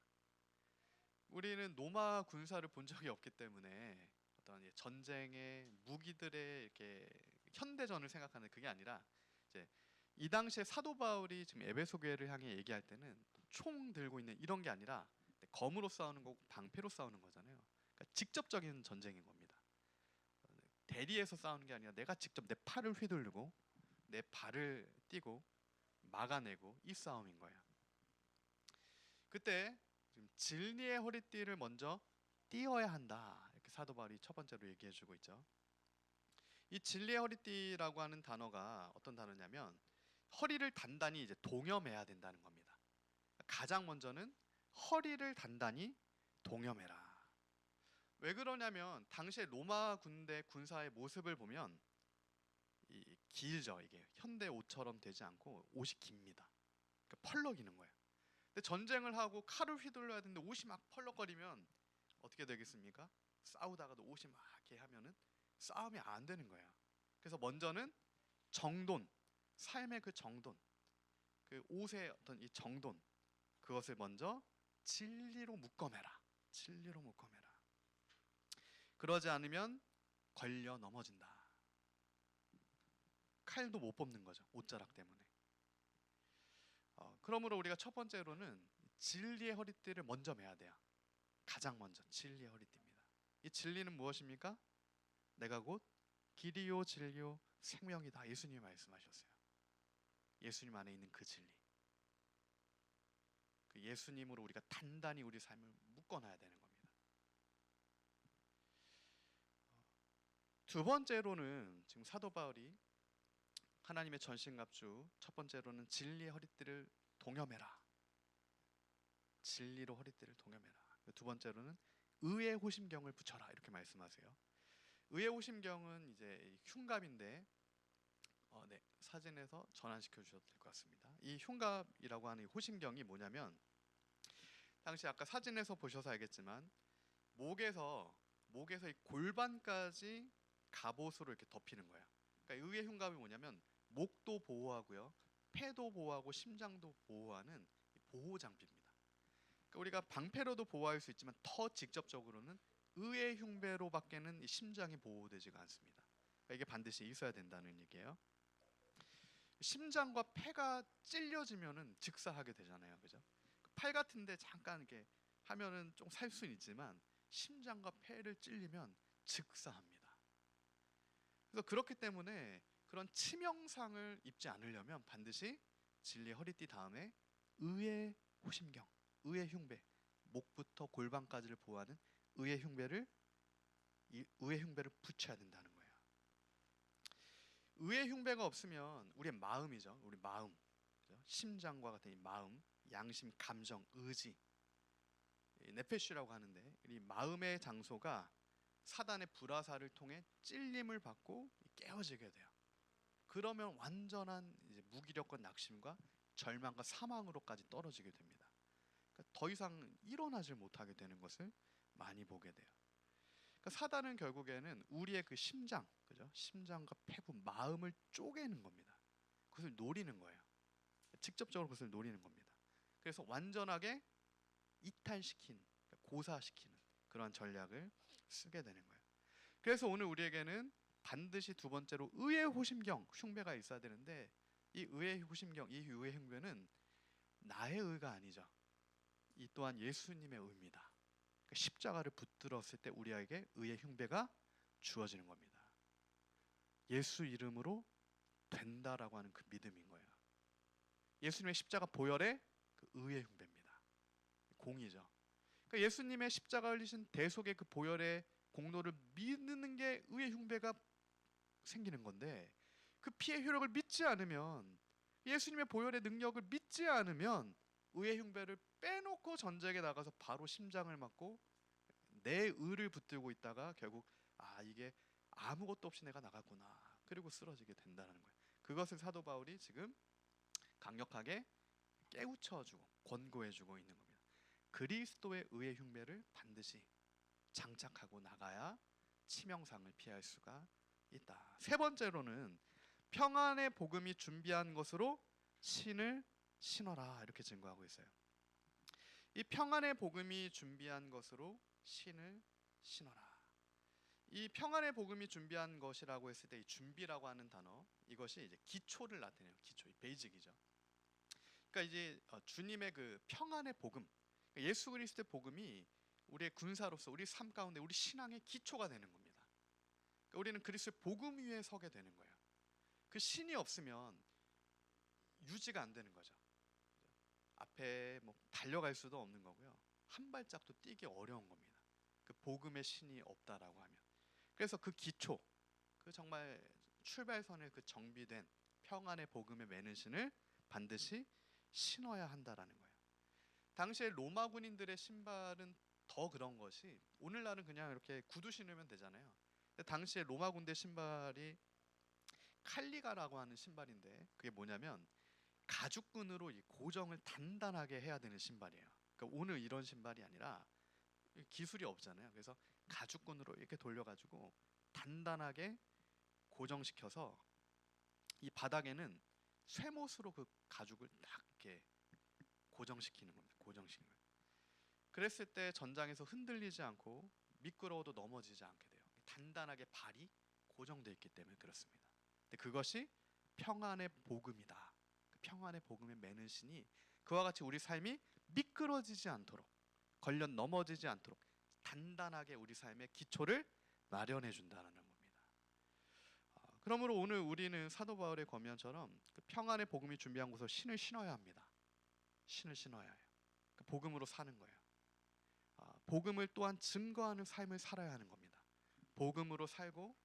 우리는 노마 군사를 본 적이 없기 때문에 어떤 전쟁의 무기들의 이렇게 현대전을 생각하는 그게 아니라 이제 이 당시에 사도 바울이 지금 에베소 교회를 향해 얘기할 때는 총 들고 있는 이런 게 아니라 검으로 싸우는 거고 방패로 싸우는 거잖아요. 그러니까 직접적인 전쟁인 겁니다. 대리에서 싸우는 게 아니라 내가 직접 내 팔을 휘두르고 내 발을 띄고 막아내고 이 싸움인 거예요. 그때 지금 진리의 허리띠를 먼저 띄어야 한다. 이렇게 사도 바울이 첫 번째로 얘기해주고 있죠. 이 진리의 허리띠라고 하는 단어가 어떤 단어냐면 허리를 단단히 이제 동여매야 된다는 겁니다. 가장 먼저는 허리를 단단히 동여매라. 왜 그러냐면 당시에 로마 군대 군사의 모습을 보면 이 길죠. 이게 현대 옷처럼 되지 않고 옷이 깁니다. 그러니까 펄럭이는 거예요. 근데 전쟁을 하고 칼을 휘둘러야 되는데 옷이 막 펄럭거리면 어떻게 되겠습니까? 싸우다가도 옷이 막 이렇게 하면은 싸움이 안 되는 거예요. 그래서 먼저는 정돈, 삶의 그 정돈, 그 옷의 어떤 이 정돈, 그것을 먼저 진리로 묶어매라. 진리로 묶어매라. 그러지 않으면 걸려 넘어진다. 칼도 못 뽑는 거죠. 옷자락 때문에. 그러므로 우리가 첫 번째로는 진리의 허리띠를 먼저 매야 돼요. 가장 먼저 진리의 허리띠입니다. 이 진리는 무엇입니까? 내가 곧 길이요 진리요 생명이다. 예수님이 말씀하셨어요. 예수님 안에 있는 그 진리. 그 예수님으로 우리가 단단히 우리 삶을 묶어놔야 되는 겁니다. 두 번째로는 지금 사도 바울이 하나님의 전신갑주, 첫 번째로는 진리의 허리띠를 동여매라. 진리로 허리띠를 동여매라. 두 번째로는 의의 호심경을 붙여라. 이렇게 말씀하세요. 의의 호심경은 이제 흉갑인데, 네, 사진에서 전환시켜 주셔도 될 것 같습니다. 이 흉갑이라고 하는 이 호심경이 뭐냐면, 당시 아까 사진에서 보셔서 알겠지만 목에서 이 골반까지 갑옷으로 이렇게 덮이는 거예요. 그러니까 의의 흉갑이 뭐냐면 목도 보호하고요, 폐도 보호하고 심장도 보호하는 보호 장비입니다. 그러니까 우리가 방패로도 보호할 수 있지만 더 직접적으로는 의의 흉배로밖에는 이 심장이 보호되지가 않습니다. 그러니까 이게 반드시 있어야 된다는 얘기예요. 심장과 폐가 찔려지면은 즉사하게 되잖아요, 그죠? 팔 같은데 잠깐 이렇게 하면은 좀 살 수는 있지만 심장과 폐를 찔리면 즉사합니다. 그래서 그렇기 때문에 그런 치명상을 입지 않으려면 반드시 진리의 허리띠 다음에 의의 호심경, 의의 흉배, 목부터 골반까지를 보호하는 의의 흉배를 붙여야 된다는 거예요. 의의 흉배가 없으면 우리의 마음이죠. 우리 마음, 그죠? 심장과 같은 이 마음, 양심, 감정, 의지, 네페슈라고 하는데 이 마음의 장소가 사단의 불화살을 통해 찔림을 받고 깨어지게 돼요. 그러면 완전한 이제 무기력과 낙심과 절망과 사망으로까지 떨어지게 됩니다. 그러니까 더 이상 일어나질 못하게 되는 것을 많이 보게 돼요. 그러니까 사단은 결국에는 우리의 그 심장, 그죠? 심장과 폐부, 마음을 쪼개는 겁니다. 그것을 노리는 거예요. 직접적으로 그것을 노리는 겁니다. 그래서 완전하게 이탈시킨, 고사시키는 그러한 전략을 쓰게 되는 거예요. 그래서 오늘 우리에게는 반드시 두 번째로 의의 호심경, 흉배가 있어야 되는데 이 의의 호심경, 이 의의 흉배는 나의 의가 아니죠. 이 또한 예수님의 의입니다. 그러니까 십자가를 붙들었을 때 우리에게 의의 흉배가 주어지는 겁니다. 예수 이름으로 된다라고 하는 그 믿음인 거예요. 예수님의 십자가 보혈의 그 의의 흉배입니다. 공이죠. 그러니까 예수님의 십자가 흘리신 대속의 그 보혈의 공로를 믿는 게 의의 흉배가 생기는 건데, 그 피의 효력을 믿지 않으면, 예수님의 보혈의 능력을 믿지 않으면 의의 흉배를 빼놓고 전쟁에 나가서 바로 심장을 맞고 내 의를 붙들고 있다가 결국 이게 아무것도 없이 내가 나갔구나, 그리고 쓰러지게 된다는 거예요. 그것을 사도 바울이 지금 강력하게 깨우쳐주고 권고해주고 있는 겁니다. 그리스도의 의의 흉배를 반드시 장착하고 나가야 치명상을 피할 수가 있다. 세 번째로는 평안의 복음이 준비한 것으로 신을 신어라, 이렇게 증거하고 있어요. 이 평안의 복음이 준비한 것으로 신을 신어라. 이 평안의 복음이 준비한 것이라고 했을 때 이 준비라고 하는 단어, 이것이 이제 기초를 나타내요. 기초, 베이직이죠. 그러니까 이제 주님의 그 평안의 복음, 예수 그리스도의 복음이 우리의 군사로서 우리 삶 가운데 우리 신앙의 기초가 되는 겁니다. 그러니까 우리는 그리스도의 복음 위에 서게 되는 거예요. 그 신이 없으면 유지가 안 되는 거죠. 앞에 뭐 달려갈 수도 없는 거고요. 한 발짝도 뛰기 어려운 겁니다. 그 복음의 신이 없다라고 하면. 그래서 그 기초, 그 정말 출발선에 그 정비된 평안의 복음의 매는 신을 반드시 신어야 한다라는 거예요. 당시에 로마 군인들의 신발은 더 그런 것이, 오늘날은 그냥 이렇게 구두 신으면 되잖아요. 근데 당시에 로마 군대 신발이 칼리가라고 하는 신발인데, 그게 뭐냐면 가죽끈으로 이 고정을 단단하게 해야 되는 신발이에요. 그러니까 오늘 이런 신발이 아니라, 기술이 없잖아요. 그래서 가죽끈으로 이렇게 돌려가지고 단단하게 고정시켜서 이 바닥에는 쇠못으로 그 가죽을 딱 이렇게 고정시키는 겁니다. 고정시키는 거예요. 그랬을 때 전장에서 흔들리지 않고 미끄러워도 넘어지지 않게 돼요. 단단하게 발이 고정되어 있기 때문에 그렇습니다. 근데 그것이 평안의 복음이다. 그 평안의 복음에 매는 신이 그와 같이 우리 삶이 미끄러지지 않도록, 걸려 넘어지지 않도록 단단하게 우리 삶의 기초를 마련해 준다는 겁니다. 그러므로 오늘 우리는 사도 바울의 권면처럼 그 평안의 복음이 준비한 곳으로 신을 신어야 합니다. 신을 신어야 해요. 그 복음으로 사는 거예요. 복음을 또한 증거하는 삶을 살아야 하는 겁니다. 복음으로 살고,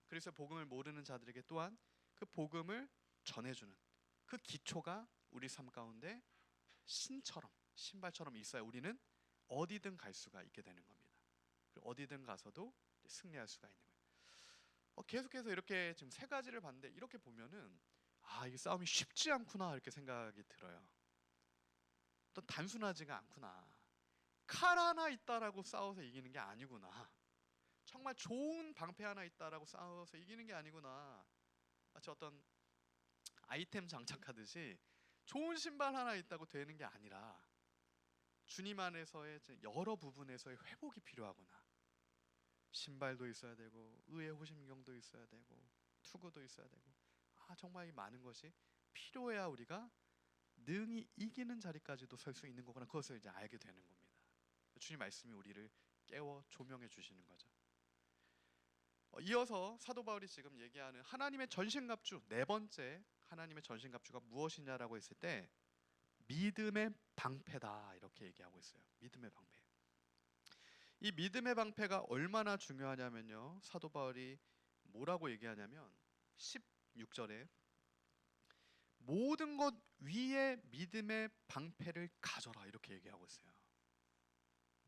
그래서 복음을 모르는 자들에게 또한 그 복음을 전해주는 그 기초가 우리 삶 가운데 신처럼, 신발처럼 있어야 우리는 어디든 갈 수가 있게 되는 겁니다. 그리고 어디든 가서도 승리할 수가 있는 거예요. 계속해서 이렇게 지금 세 가지를 봤는데, 이렇게 보면은 이 싸움이 쉽지 않구나 이렇게 생각이 들어요. 또 단순하지가 않구나. 칼 하나 있다라고 싸워서 이기는 게 아니구나. 정말 좋은 방패 하나 있다라고 싸워서 이기는 게 아니구나. 마치 어떤 아이템 장착하듯이 좋은 신발 하나 있다고 되는 게 아니라 주님 안에서의 여러 부분에서의 회복이 필요하구나. 신발도 있어야 되고, 의의 호심경도 있어야 되고, 투구도 있어야 되고, 정말 이 많은 것이 필요해야 우리가 능히 이기는 자리까지도 설 수 있는 거구나. 그것을 이제 알게 되는 겁니다. 주님 말씀이 우리를 깨워 조명해 주시는 거죠. 이어서 사도 바울이 지금 얘기하는 하나님의 전신갑주, 네 번째 하나님의 전신갑주가 무엇이냐라고 했을 때 믿음의 방패다 이렇게 얘기하고 있어요. 믿음의 방패. 이 믿음의 방패가 얼마나 중요하냐면요, 사도 바울이 뭐라고 얘기하냐면 16절에 모든 것 위에 믿음의 방패를 가져라 이렇게 얘기하고 있어요.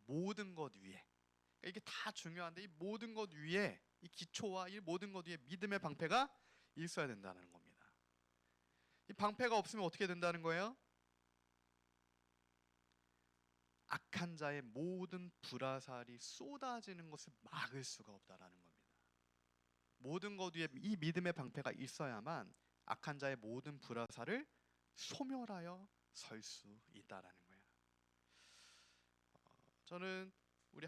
모든 것 위에. 그러니까 이게 다 중요한데, 이 모든 것 위에, 이 기초와 이 모든 것 위에 믿음의 방패가 있어야 된다는 겁니다. 이 방패가 없으면 어떻게 된다는 거예요? 악한 자의 모든 불화살이 쏟아지는 것을 막을 수가 없다라는 겁니다. 모든 것 위에 이 믿음의 방패가 있어야만 악한 자의 모든 불화살을 소멸하여 설 수 있다라는 거예요. 저는 우리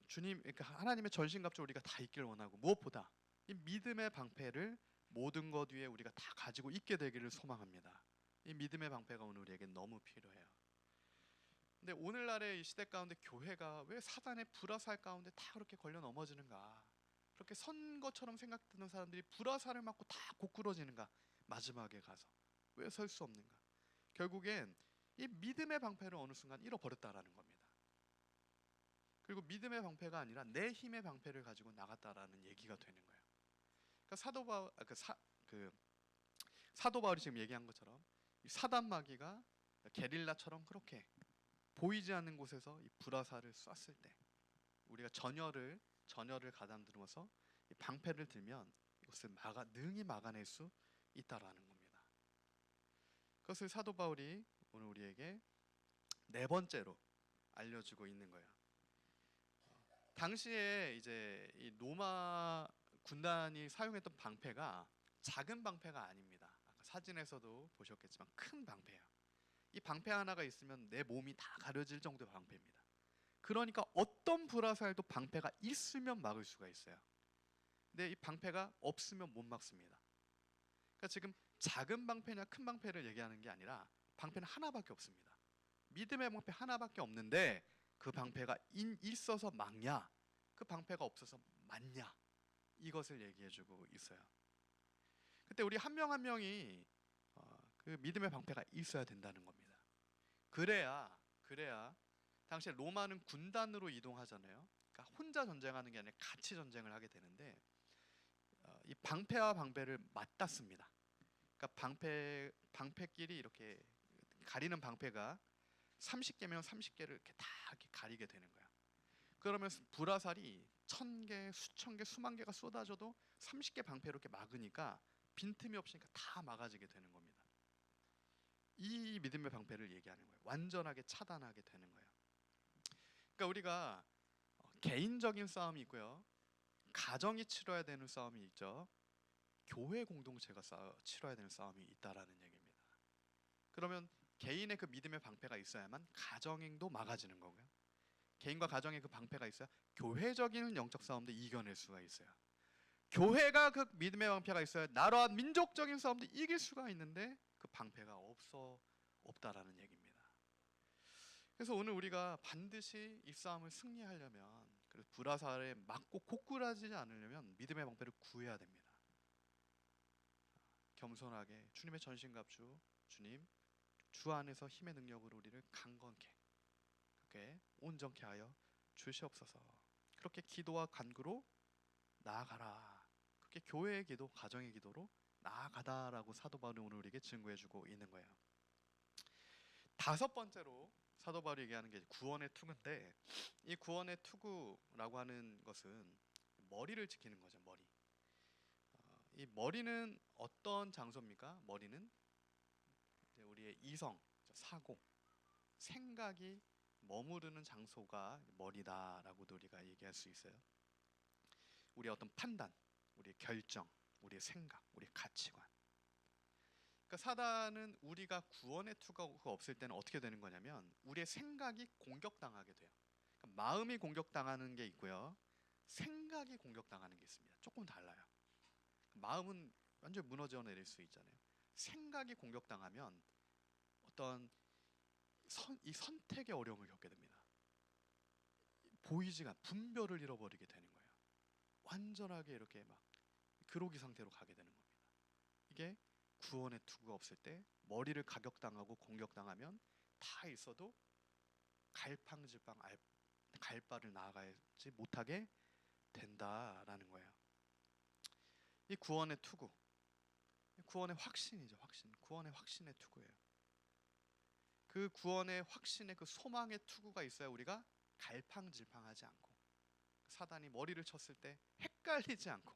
주님, 그러니까 하나님의 전신갑주 우리가 다 있길 원하고, 무엇보다 이 믿음의 방패를 모든 것 위에 우리가 다 가지고 있게 되기를 소망합니다. 이 믿음의 방패가 오늘 우리에게 너무 필요해요. 근데 오늘날의 이 시대 가운데 교회가 왜 사단의 불화살 가운데 다 그렇게 걸려 넘어지는가? 그렇게 선 것처럼 생각되는 사람들이 불화살을 맞고 다 고꾸러지는가? 마지막에 가서 왜 설 수 없는가? 결국엔 이 믿음의 방패를 어느 순간 잃어버렸다라는 겁니다. 그리고 믿음의 방패가 아니라 내 힘의 방패를 가지고 나갔다라는 얘기가 되는 거예요. 그러니까 사도 바울이 지금 얘기한 것처럼 이 사단 마귀가 게릴라처럼 그렇게 보이지 않는 곳에서 이 불화살을 쐈을 때 우리가 전열을 가담들어서 이 방패를 들면 이것을 능히 막아낼 수 있다라는 겁니다. 그것을 사도 바울이 오늘 우리에게 네 번째로 알려주고 있는 거예요. 당시에 이제 이 로마 군단이 사용했던 방패가 작은 방패가 아닙니다. 아까 사진에서도 보셨겠지만 큰 방패예요. 이 방패 하나가 있으면 내 몸이 다 가려질 정도의 방패입니다. 그러니까 어떤 불화살도 방패가 있으면 막을 수가 있어요. 근데 이 방패가 없으면 못 막습니다. 그러니까 지금 작은 방패냐 큰 방패를 얘기하는 게 아니라 방패는 하나밖에 없습니다. 믿음의 방패 하나밖에 없는데 그 방패가 있어서 막냐, 그 방패가 없어서 맞냐, 이것을 얘기해주고 있어요. 그때 우리 한 명 한 명이 그 믿음의 방패가 있어야 된다는 겁니다. 그래야 당시에 로마는 군단으로 이동하잖아요. 그러니까 혼자 전쟁하는 게 아니라 같이 전쟁을 하게 되는데 이 방패와 방패를 맞닿습니다. 그러니까 방패끼리 이렇게 가리는 방패가 30개면 30개를 이렇게 다 이렇게 가리게 되는 거야. 그러면 불화살이 1000개, 수천 개, 수만 개가 쏟아져도 30개 방패로 이렇게 막으니까 빈틈이 없으니까 다 막아지게 되는 겁니다. 이 믿음의 방패를 얘기하는 거예요. 완전하게 차단하게 되는 거예요. 그러니까 우리가 개인적인 싸움이 있고요. 가정이 치러야 되는 싸움이 있죠. 교회 공동체가 치러야 되는 싸움이 있다라는 얘기입니다. 그러면 개인의 그 믿음의 방패가 있어야만 가정행도 막아지는 거고요. 개인과 가정의 그 방패가 있어야 교회적인 영적 싸움도 이겨낼 수가 있어요. 교회가 그 믿음의 방패가 있어야 나라와 민족적인 싸움도 이길 수가 있는데 그 방패가 없다라는 얘기입니다. 그래서 오늘 우리가 반드시 이 싸움을 승리하려면, 그래서 불화살에 맞고 고꾸라지지 않으려면 믿음의 방패를 구해야 됩니다. 겸손하게 주님의 전신갑주, 주님 주 안에서 힘의 능력으로 우리를 강건케 그렇게 온전케 하여 주시옵소서. 그렇게 기도와 간구로 나아가라. 그렇게 교회의 기도, 가정의 기도로 나아가다라고 사도 바울이 오늘 우리에게 증거해주고 있는 거예요. 다섯 번째로 사도 바울이 얘기하는 게 구원의 투구인데, 이 구원의 투구라고 하는 것은 머리를 지키는 거죠. 이 머리는 어떤 장소입니까? 머리는 우리의 이성, 사고, 생각이 머무르는 장소가 머리다라고도 우리가 얘기할 수 있어요. 우리의 어떤 판단, 우리의 결정, 우리의 생각, 우리의 가치관. 그러니까 사단은 우리가 구원의 투구가 없을 때는 어떻게 되는 거냐면 우리의 생각이 공격당하게 돼요. 그러니까 마음이 공격당하는 게 있고요. 생각이 공격당하는 게 있습니다. 조금 달라요. 마음은 완전히 무너져 내릴 수 있잖아요. 생각이 공격당하면 어떤 이 선택의 어려움을 겪게 됩니다. 보이지가 분별을 잃어버리게 되는 거예요. 완전하게 이렇게 막 그로기 상태로 가게 되는 겁니다. 이게 구원의 투구가 없을 때 머리를 가격당하고 공격당하면 다 있어도 갈팡질팡 갈 바를 나아가지 못하게 된다라는 거예요. 이 구원의 투구, 구원의 확신이죠. 확신, 구원의 확신의 투구예요. 그 구원의 확신의 그 소망의 투구가 있어야 우리가 갈팡질팡하지 않고 사단이 머리를 쳤을 때 헷갈리지 않고.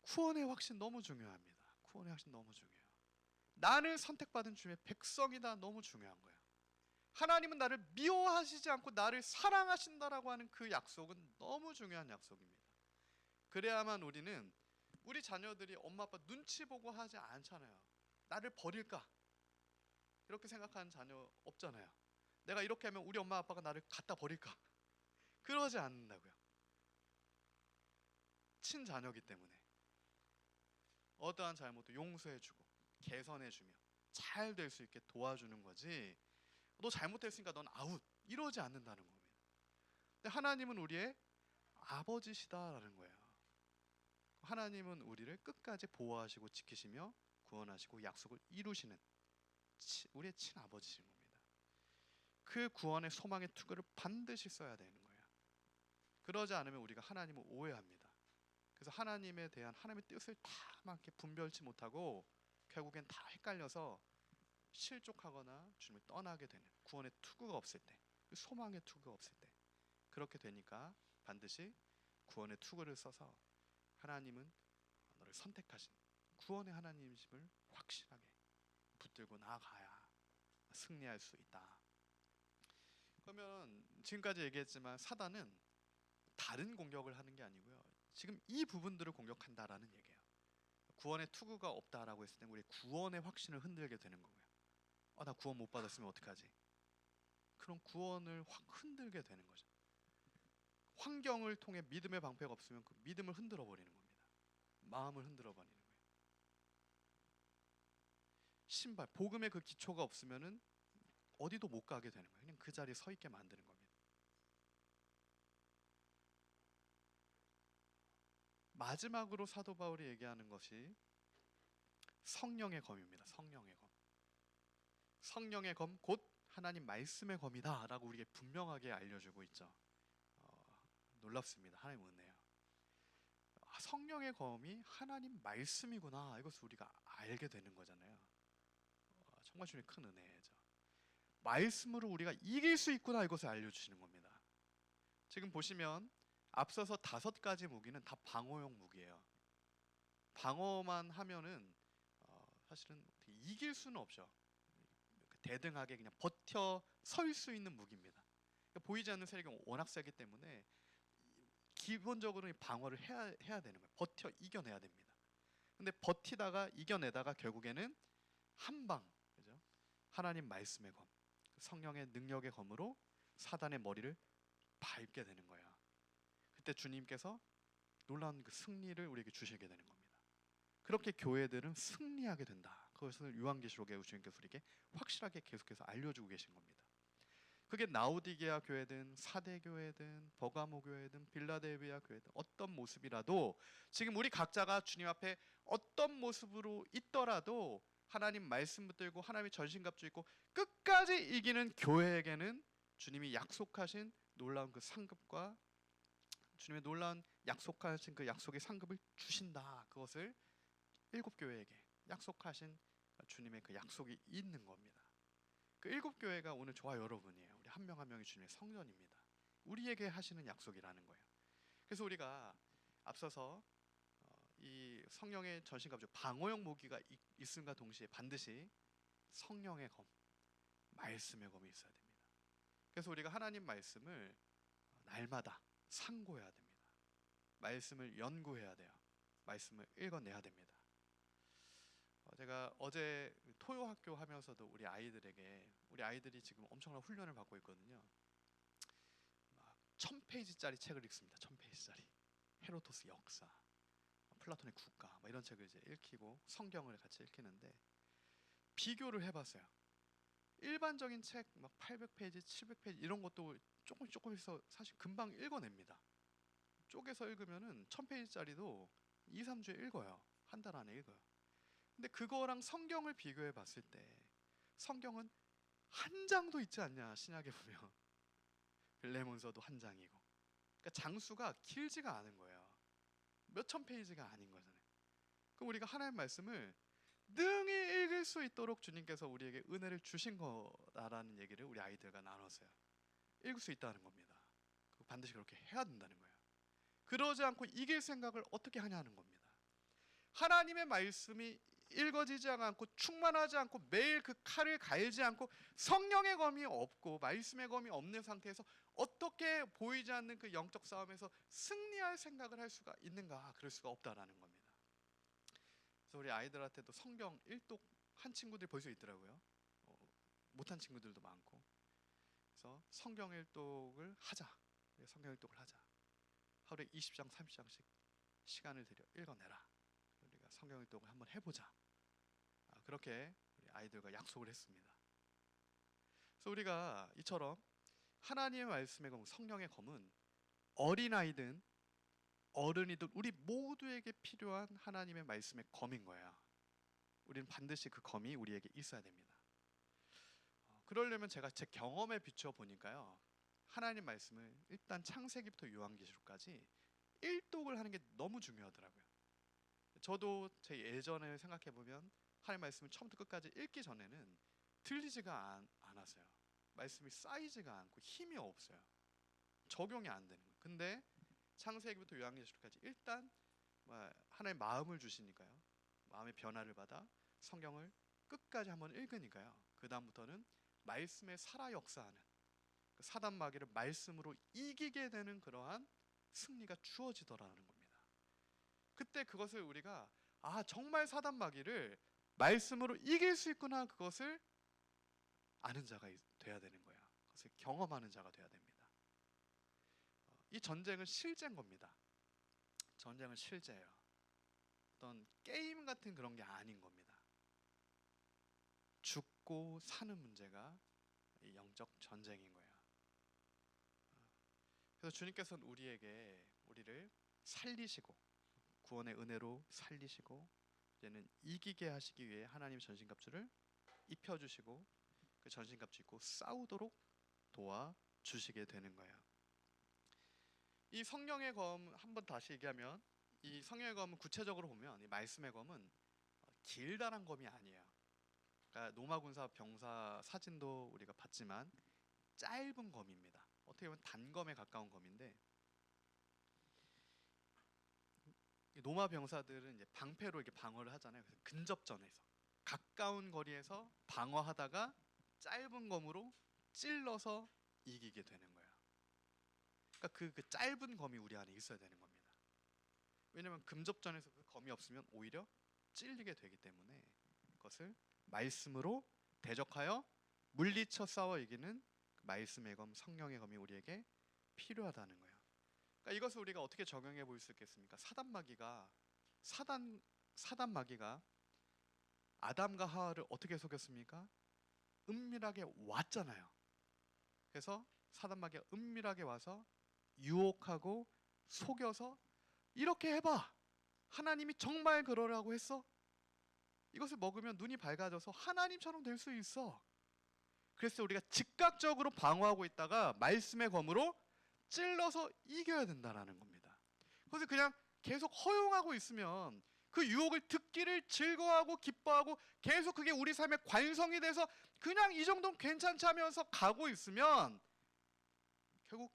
구원의 확신 너무 중요합니다. 구원의 확신 너무 중요해요. 나를 선택받은 주님의 백성이다, 너무 중요한 거예요. 하나님은 나를 미워하시지 않고 나를 사랑하신다라고 하는 그 약속은 너무 중요한 약속입니다. 그래야만 우리는 우리 자녀들이 엄마 아빠 눈치 보고 하지 않잖아요. 나를 버릴까? 이렇게 생각하는 자녀 없잖아요. 내가 이렇게 하면 우리 엄마 아빠가 나를 갖다 버릴까? 그러지 않는다고요. 친자녀기 때문에 어떠한 잘못도 용서해주고 개선해주며 잘 될 수 있게 도와주는 거지, 너 잘못했으니까 넌 아웃 이러지 않는다는 겁니다. 근데 하나님은 우리의 아버지시다라는 거예요. 하나님은 우리를 끝까지 보호하시고 지키시며 구원하시고 약속을 이루시는 우리의 친아버지신 겁니다. 그 구원의 소망의 투구를 반드시 써야 되는 거예요. 그러지 않으면 우리가 하나님을 오해합니다. 그래서 하나님에 대한 하나님의 뜻을 다 막 이렇게 분별치 못하고 결국엔 다 헷갈려서 실족하거나 주님을 떠나게 되는, 구원의 투구가 없을 때, 소망의 투구가 없을 때 그렇게 되니까 반드시 구원의 투구를 써서 하나님은 너를 선택하신 구원의 하나님이심을 확실하게 붙들고 나아가야 승리할 수 있다. 그러면 지금까지 얘기했지만 사단은 다른 공격을 하는 게 아니고요, 지금 이 부분들을 공격한다라는 얘기예요. 구원의 투구가 없다라고 했을 때 우리 구원의 확신을 흔들게 되는 거고요. 나 구원 못 받았으면 어떡하지? 그런 구원을 확 흔들게 되는 거죠. 환경을 통해 믿음의 방패가 없으면 그 믿음을 흔들어 버리는 겁니다. 마음을 흔들어 버리는 거예요. 신발, 복음의 그 기초가 없으면은 어디도 못 가게 되는 거예요. 그냥 그 자리에 서 있게 만드는 겁니다. 마지막으로 사도 바울이 얘기하는 것이 성령의 검입니다. 성령의 검. 성령의 검 곧 하나님 말씀의 검이다라고 우리에게 분명하게 알려주고 있죠. 놀랍습니다. 하나님 은혜요. 성령의 검이 하나님 말씀이구나, 이것을 우리가 알게 되는 거잖아요. 정말 주님의 큰 은혜죠. 말씀으로 우리가 이길 수 있구나, 이것을 알려주시는 겁니다. 지금 보시면 앞서서 5가지 무기는 다 방어용 무기예요. 방어만 하면은 사실은 이길 수는 없죠. 대등하게 그냥 버텨 설 수 있는 무기입니다. 보이지 않는 세력이 워낙 세기 때문에 기본적으로 방어를 해야 되는 거예요. 버텨 이겨내야 됩니다. 근데 버티다가 이겨내다가 결국에는 한 방, 그죠? 하나님 말씀의 검, 성령의 능력의 검으로 사단의 머리를 밟게 되는 거예요. 그때 주님께서 놀라운 그 승리를 우리에게 주시게 되는 겁니다. 그렇게 교회들은 승리하게 된다. 그것을 요한계시록에 주님께서 우리에게 확실하게 계속해서 알려주고 계신 겁니다. 그게 라오디게아 교회든 사대 교회든 버가모 교회든 빌라델비아 교회든 어떤 모습이라도 지금 우리 각자가 주님 앞에 어떤 모습으로 있더라도 하나님 말씀 붙들고 하나님의 전신갑주 입고 끝까지 이기는 교회에게는 주님이 약속하신 놀라운 그 상급과 주님의 놀라운 약속하신 그 약속의 상급을 주신다. 그것을 7교회에게 약속하신 주님의 그 약속이 있는 겁니다. 그 7교회가 오늘 저와 여러분이에요. 우리 한 명 한 명이 주님의 성전입니다. 우리에게 하시는 약속이라는 거예요. 그래서 우리가 앞서서 이 성령의 전신갑주 방어용 무기가 있음과 동시에 반드시 성령의 검, 말씀의 검이 있어야 됩니다. 그래서 우리가 하나님 말씀을 날마다 상고해야 됩니다. 말씀을 연구해야 돼요. 말씀을 읽어내야 됩니다. 제가 어제 토요학교 하면서도 우리 아이들이 지금 엄청난 훈련을 받고 있거든요. 1000페이지짜리 책을 읽습니다. 1000페이지짜리 헤로도스 역사, 플라톤의 국가, 이런 책을 이제 읽히고 성경을 같이 읽히는데 비교를 해봤어요. 일반적인 책 800페이지, 700페이지 이런 것도 조금 해서 사실 금방 읽어냅니다. 쪼개서 읽으면은 1000페이지짜리도 2, 3주에 읽어요. 한 달 안에 읽어요. 근데 그거랑 성경을 비교해 봤을 때 성경은 한 장도 있지 않냐, 신약에 보면. 빌레몬서도 한 장이고. 그러니까 장수가 길지가 않은 거예요. 몇천 페이지가 아닌 거잖아요. 그럼 우리가 하나님 말씀을 능히 읽을 수 있도록 주님께서 우리에게 은혜를 주신 거다라는 얘기를 우리 아이들과 나눴어요. 읽을 수 있다는 겁니다. 반드시 그렇게 해야 된다는 거예요. 그러지 않고 이길 생각을 어떻게 하냐는 겁니다. 하나님의 말씀이 읽어지지 않고 충만하지 않고 매일 그 칼을 갈지 않고 성령의 검이 없고 말씀의 검이 없는 상태에서 어떻게 보이지 않는 그 영적 싸움에서 승리할 생각을 할 수가 있는가? 그럴 수가 없다라는 겁니다. 그래서 우리 아이들한테도 성경 일독 한 친구들이 벌써 있더라고요. 못한 친구들도 많고. 그래서 성경 일독을 하자. 성경 일독을 하자. 하루에 20장, 30장씩 시간을 들여 읽어내라. 우리가 성경 일독을 한번 해보자. 그렇게 우리 아이들과 약속을 했습니다. 그래서 우리가 이처럼 하나님의 말씀의 검, 성령의 검은 어린아이든 어른이든 우리 모두에게 필요한 하나님의 말씀의 검인 거예요. 우리는 반드시 그 검이 우리에게 있어야 됩니다. 그러려면 제가 제 경험에 비추어 보니까요, 하나님 말씀을 일단 창세기부터 요한계시록까지 일독을 하는 게 너무 중요하더라고요. 저도 제 예전에 생각해 보면 하나님 말씀을 처음부터 끝까지 읽기 전에는 들리지가 않았어요. 말씀이 쌓이지가 않고 힘이 없어요. 적용이 안 되는 거예요. 근데 창세기부터 요한계시록까지 일단 하나님 마음을 주시니까요, 마음의 변화를 받아 성경을 끝까지 한번 읽으니까요, 그 다음부터는 말씀에 살아 역사하는 그 사단 마귀를 말씀으로 이기게 되는 그러한 승리가 주어지더라는 겁니다. 그때 그것을 우리가 정말 사단 마귀를 말씀으로 이길 수 있구나, 그것을 아는 자가 돼야 되는 거야. 그것을 경험하는 자가 돼야 됩니다. 이 전쟁은 실제인 겁니다. 전쟁은 실제예요. 어떤 게임 같은 그런 게 아닌 겁니다. 죽고 사는 문제가 이 영적 전쟁인 거예요. 그래서 주님께서는 우리를 살리시고 구원의 은혜로 살리시고 이제는 이기게 하시기 위해 하나님 전신갑주를 입혀주시고 그 전신갑주 입고 싸우도록 도와주시게 되는 거예요. 이 성령의 검 한번 다시 얘기하면, 이 성령의 검은 구체적으로 보면 이 말씀의 검은 길다란 검이 아니에요. 아까 노마 군사 병사 사진도 우리가 봤지만 짧은 검입니다. 어떻게 보면 단검에 가까운 검인데, 이 노마 병사들은 이제 방패로 이렇게 방어를 하잖아요. 그래서 근접전에서 가까운 거리에서 방어하다가 짧은 검으로 찔러서 이기게 되는 거예요. 그러니까 그 짧은 검이 우리 안에 있어야 되는 겁니다. 왜냐하면 근접전에서 그 검이 없으면 오히려 찔리게 되기 때문에 그것을 말씀으로 대적하여 물리쳐 싸워 이기는 말씀의 검, 성령의 검이 우리에게 필요하다는 거예요. 그러니까 이것을 우리가 어떻게 적용해 볼 수 있겠습니까? 사단 마귀가 아담과 하와를 어떻게 속였습니까? 은밀하게 왔잖아요. 그래서 사단 마귀가 은밀하게 와서 유혹하고 속여서 이렇게 해봐. 하나님이 정말 그러라고 했어? 이것을 먹으면 눈이 밝아져서 하나님처럼 될 수 있어. 그래서 우리가 즉각적으로 방어하고 있다가 말씀의 검으로 찔러서 이겨야 된다는 겁니다. 그래서 그냥 계속 허용하고 있으면 그 유혹을 듣기를 즐거워하고 기뻐하고 계속 그게 우리 삶의 관성이 돼서 그냥 이 정도는 괜찮지 하면서 가고 있으면 결국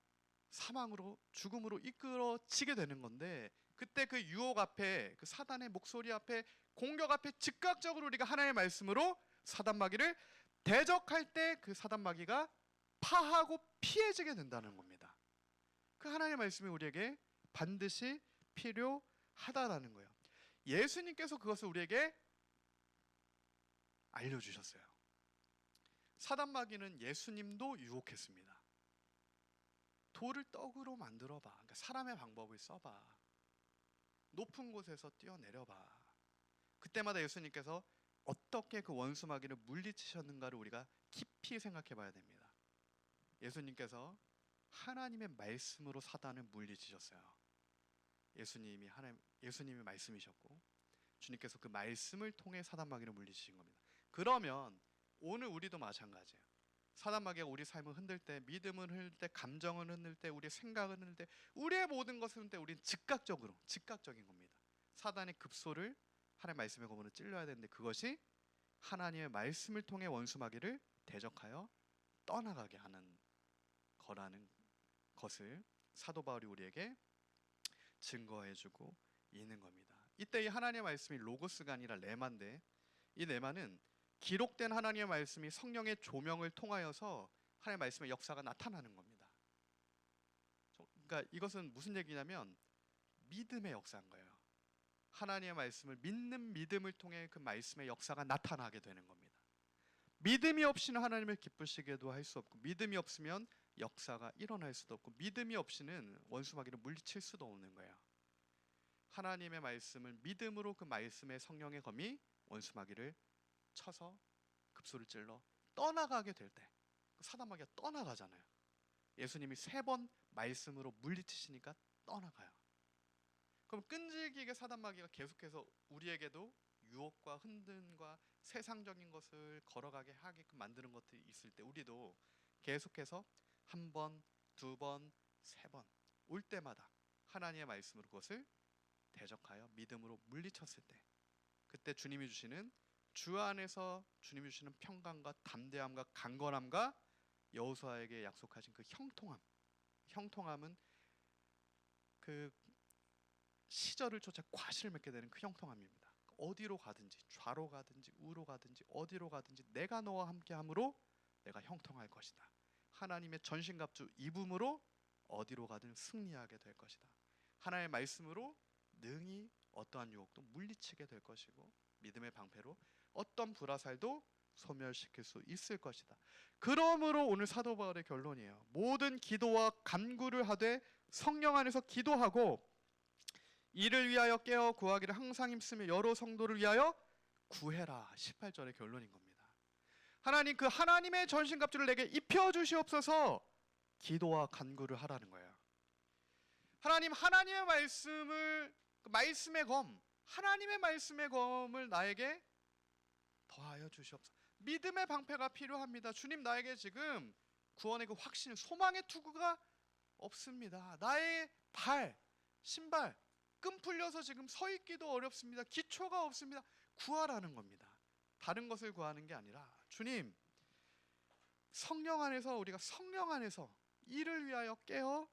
사망으로, 죽음으로 이끌어지게 되는 건데, 그때 그 유혹 앞에, 그 사단의 목소리 앞에, 공격 앞에 즉각적으로 우리가 하나님의 말씀으로 사단 마귀를 대적할 때 그 사단 마귀가 파하고 피해지게 된다는 겁니다. 그 하나님의 말씀이 우리에게 반드시 필요하다라는 거예요. 예수님께서 그것을 우리에게 알려주셨어요. 사단 마귀는 예수님도 유혹했습니다. 돌을 떡으로 만들어봐. 그러니까 사람의 방법을 써봐. 높은 곳에서 뛰어내려봐. 그때마다 예수님께서 어떻게 그 원수 마귀를 물리치셨는가를 우리가 깊이 생각해 봐야 됩니다. 예수님께서 하나님의 말씀으로 사단을 물리치셨어요. 예수님이 말씀이셨고 주님께서 그 말씀을 통해 사단 마귀를 물리치신 겁니다. 그러면 오늘 우리도 마찬가지예요. 사단 마귀가 우리 삶을 흔들 때, 믿음을 흔들 때, 감정을 흔들 때, 우리의 생각을 흔들 때, 우리의 모든 것을 흔들 때 우리는 즉각적인 겁니다. 사단의 급소를 하나님의 말씀의 검으로 찔러야 되는데, 그것이 하나님의 말씀을 통해 원수 마귀를 대적하여 떠나가게 하는 거라는 것을 사도 바울이 우리에게 증거해주고 있는 겁니다. 이때 이 하나님의 말씀이 로고스가 아니라 레마인데, 이 레마는 기록된 하나님의 말씀이 성령의 조명을 통하여서 하나님의 말씀의 역사가 나타나는 겁니다. 그러니까 이것은 무슨 얘기냐면 믿음의 역사인 거예요. 하나님의 말씀을 믿는 믿음을 통해 그 말씀의 역사가 나타나게 되는 겁니다. 믿음이 없이는 하나님을 기쁘시게도 할 수 없고, 믿음이 없으면 역사가 일어날 수도 없고, 믿음이 없이는 원수 마귀를 물리칠 수도 없는 거예요. 하나님의 말씀을 믿음으로 그 말씀의 성령의 검이 원수 마귀를 쳐서 급소를 찔러 떠나가게 될 때, 사단 마귀가 떠나가잖아요. 예수님이 3번 말씀으로 물리치시니까 떠나가요. 그럼 끈질기게 사단 마귀가 계속해서 우리에게도 유혹과 흔듦과 세상적인 것을 걸어가게 하게끔 만드는 것들이 있을 때, 우리도 계속해서 1번, 2번, 3번 올 때마다 하나님의 말씀으로 그것을 대적하여 믿음으로 물리쳤을 때, 그때 주님이 주시는 주 안에서 주님이 주시는 평강과 담대함과 강건함과 여호수아에게 약속하신 그 형통함은 그 시절을 쫓아 과실을 맺게 되는 그 형통함입니다. 어디로 가든지, 좌로 가든지 우로 가든지 어디로 가든지 내가 너와 함께함으로 내가 형통할 것이다. 하나님의 전신갑주 입음으로 어디로 가든 승리하게 될 것이다. 하나님의 말씀으로 능히 어떠한 유혹도 물리치게 될 것이고, 믿음의 방패로 어떤 불화살도 소멸시킬 수 있을 것이다. 그러므로 오늘 사도 바울의 결론이에요. 모든 기도와 간구를 하되 성령 안에서 기도하고 이를 위하여 깨어 구하기를 항상 힘쓰며 여러 성도를 위하여 구해라. 18절의 결론인 겁니다. 하나님, 그 하나님의 전신갑주를 내게 입혀 주시옵소서. 기도와 간구를 하라는 거예요. 하나님, 하나님의 말씀을, 그 말씀의 검, 하나님의 말씀의 검을 나에게 더하여 주시옵소서. 믿음의 방패가 필요합니다. 주님, 나에게 지금 구원의 그 확신, 소망의 투구가 없습니다. 나의 신발 끈 풀려서 지금 서 있기도 어렵습니다. 기초가 없습니다. 구하라는 겁니다. 다른 것을 구하는 게 아니라 주님, 성령 안에서 우리가 성령 안에서 이를 위하여 깨어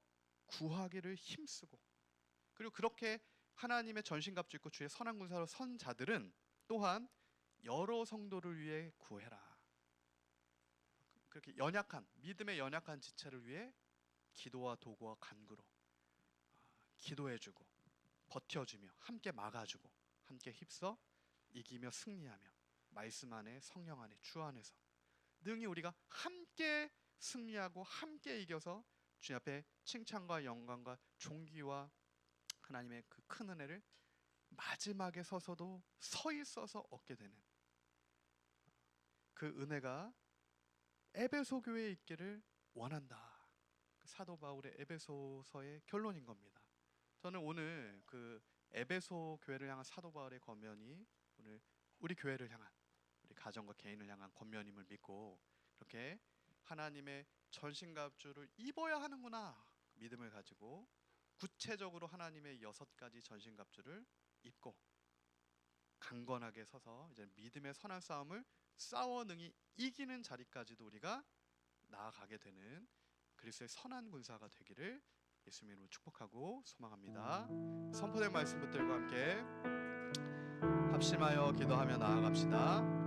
구하기를 힘쓰고, 그리고 그렇게 하나님의 전신갑주 입고 주의 선한 군사로 선 자들은 또한 여러 성도를 위해 구해라. 그렇게 연약한, 믿음의 연약한 지체를 위해 기도와 도구와 간구로 기도해주고 버텨주며 함께 막아주고 함께 힘써 이기며 승리하며 말씀 안에 성령 안에 주 안에서 능히 우리가 함께 승리하고 함께 이겨서 주님 앞에 칭찬과 영광과 존귀와 하나님의 그 큰 은혜를 마지막에 서서도 서 있어서 얻게 되는 그 은혜가 에베소 교회에 있기를 원한다. 사도 바울의 에베소서의 결론인 겁니다. 저는 오늘 그 에베소 교회를 향한 사도 바울의 권면이 오늘 우리 교회를 향한, 우리 가정과 개인을 향한 권면임을 믿고 이렇게 하나님의 전신갑주를 입어야 하는구나 믿음을 가지고 구체적으로 하나님의 6가지 전신갑주를 입고 강건하게 서서 이제 믿음의 선한 싸움을 싸워 능히 이기는 자리까지도 우리가 나아가게 되는 그리스도의 선한 군사가 되기를 예수님 이름으로 축복하고 소망합니다. 선포된 말씀 붙들과 함께 합심하여 기도하며 나아갑시다.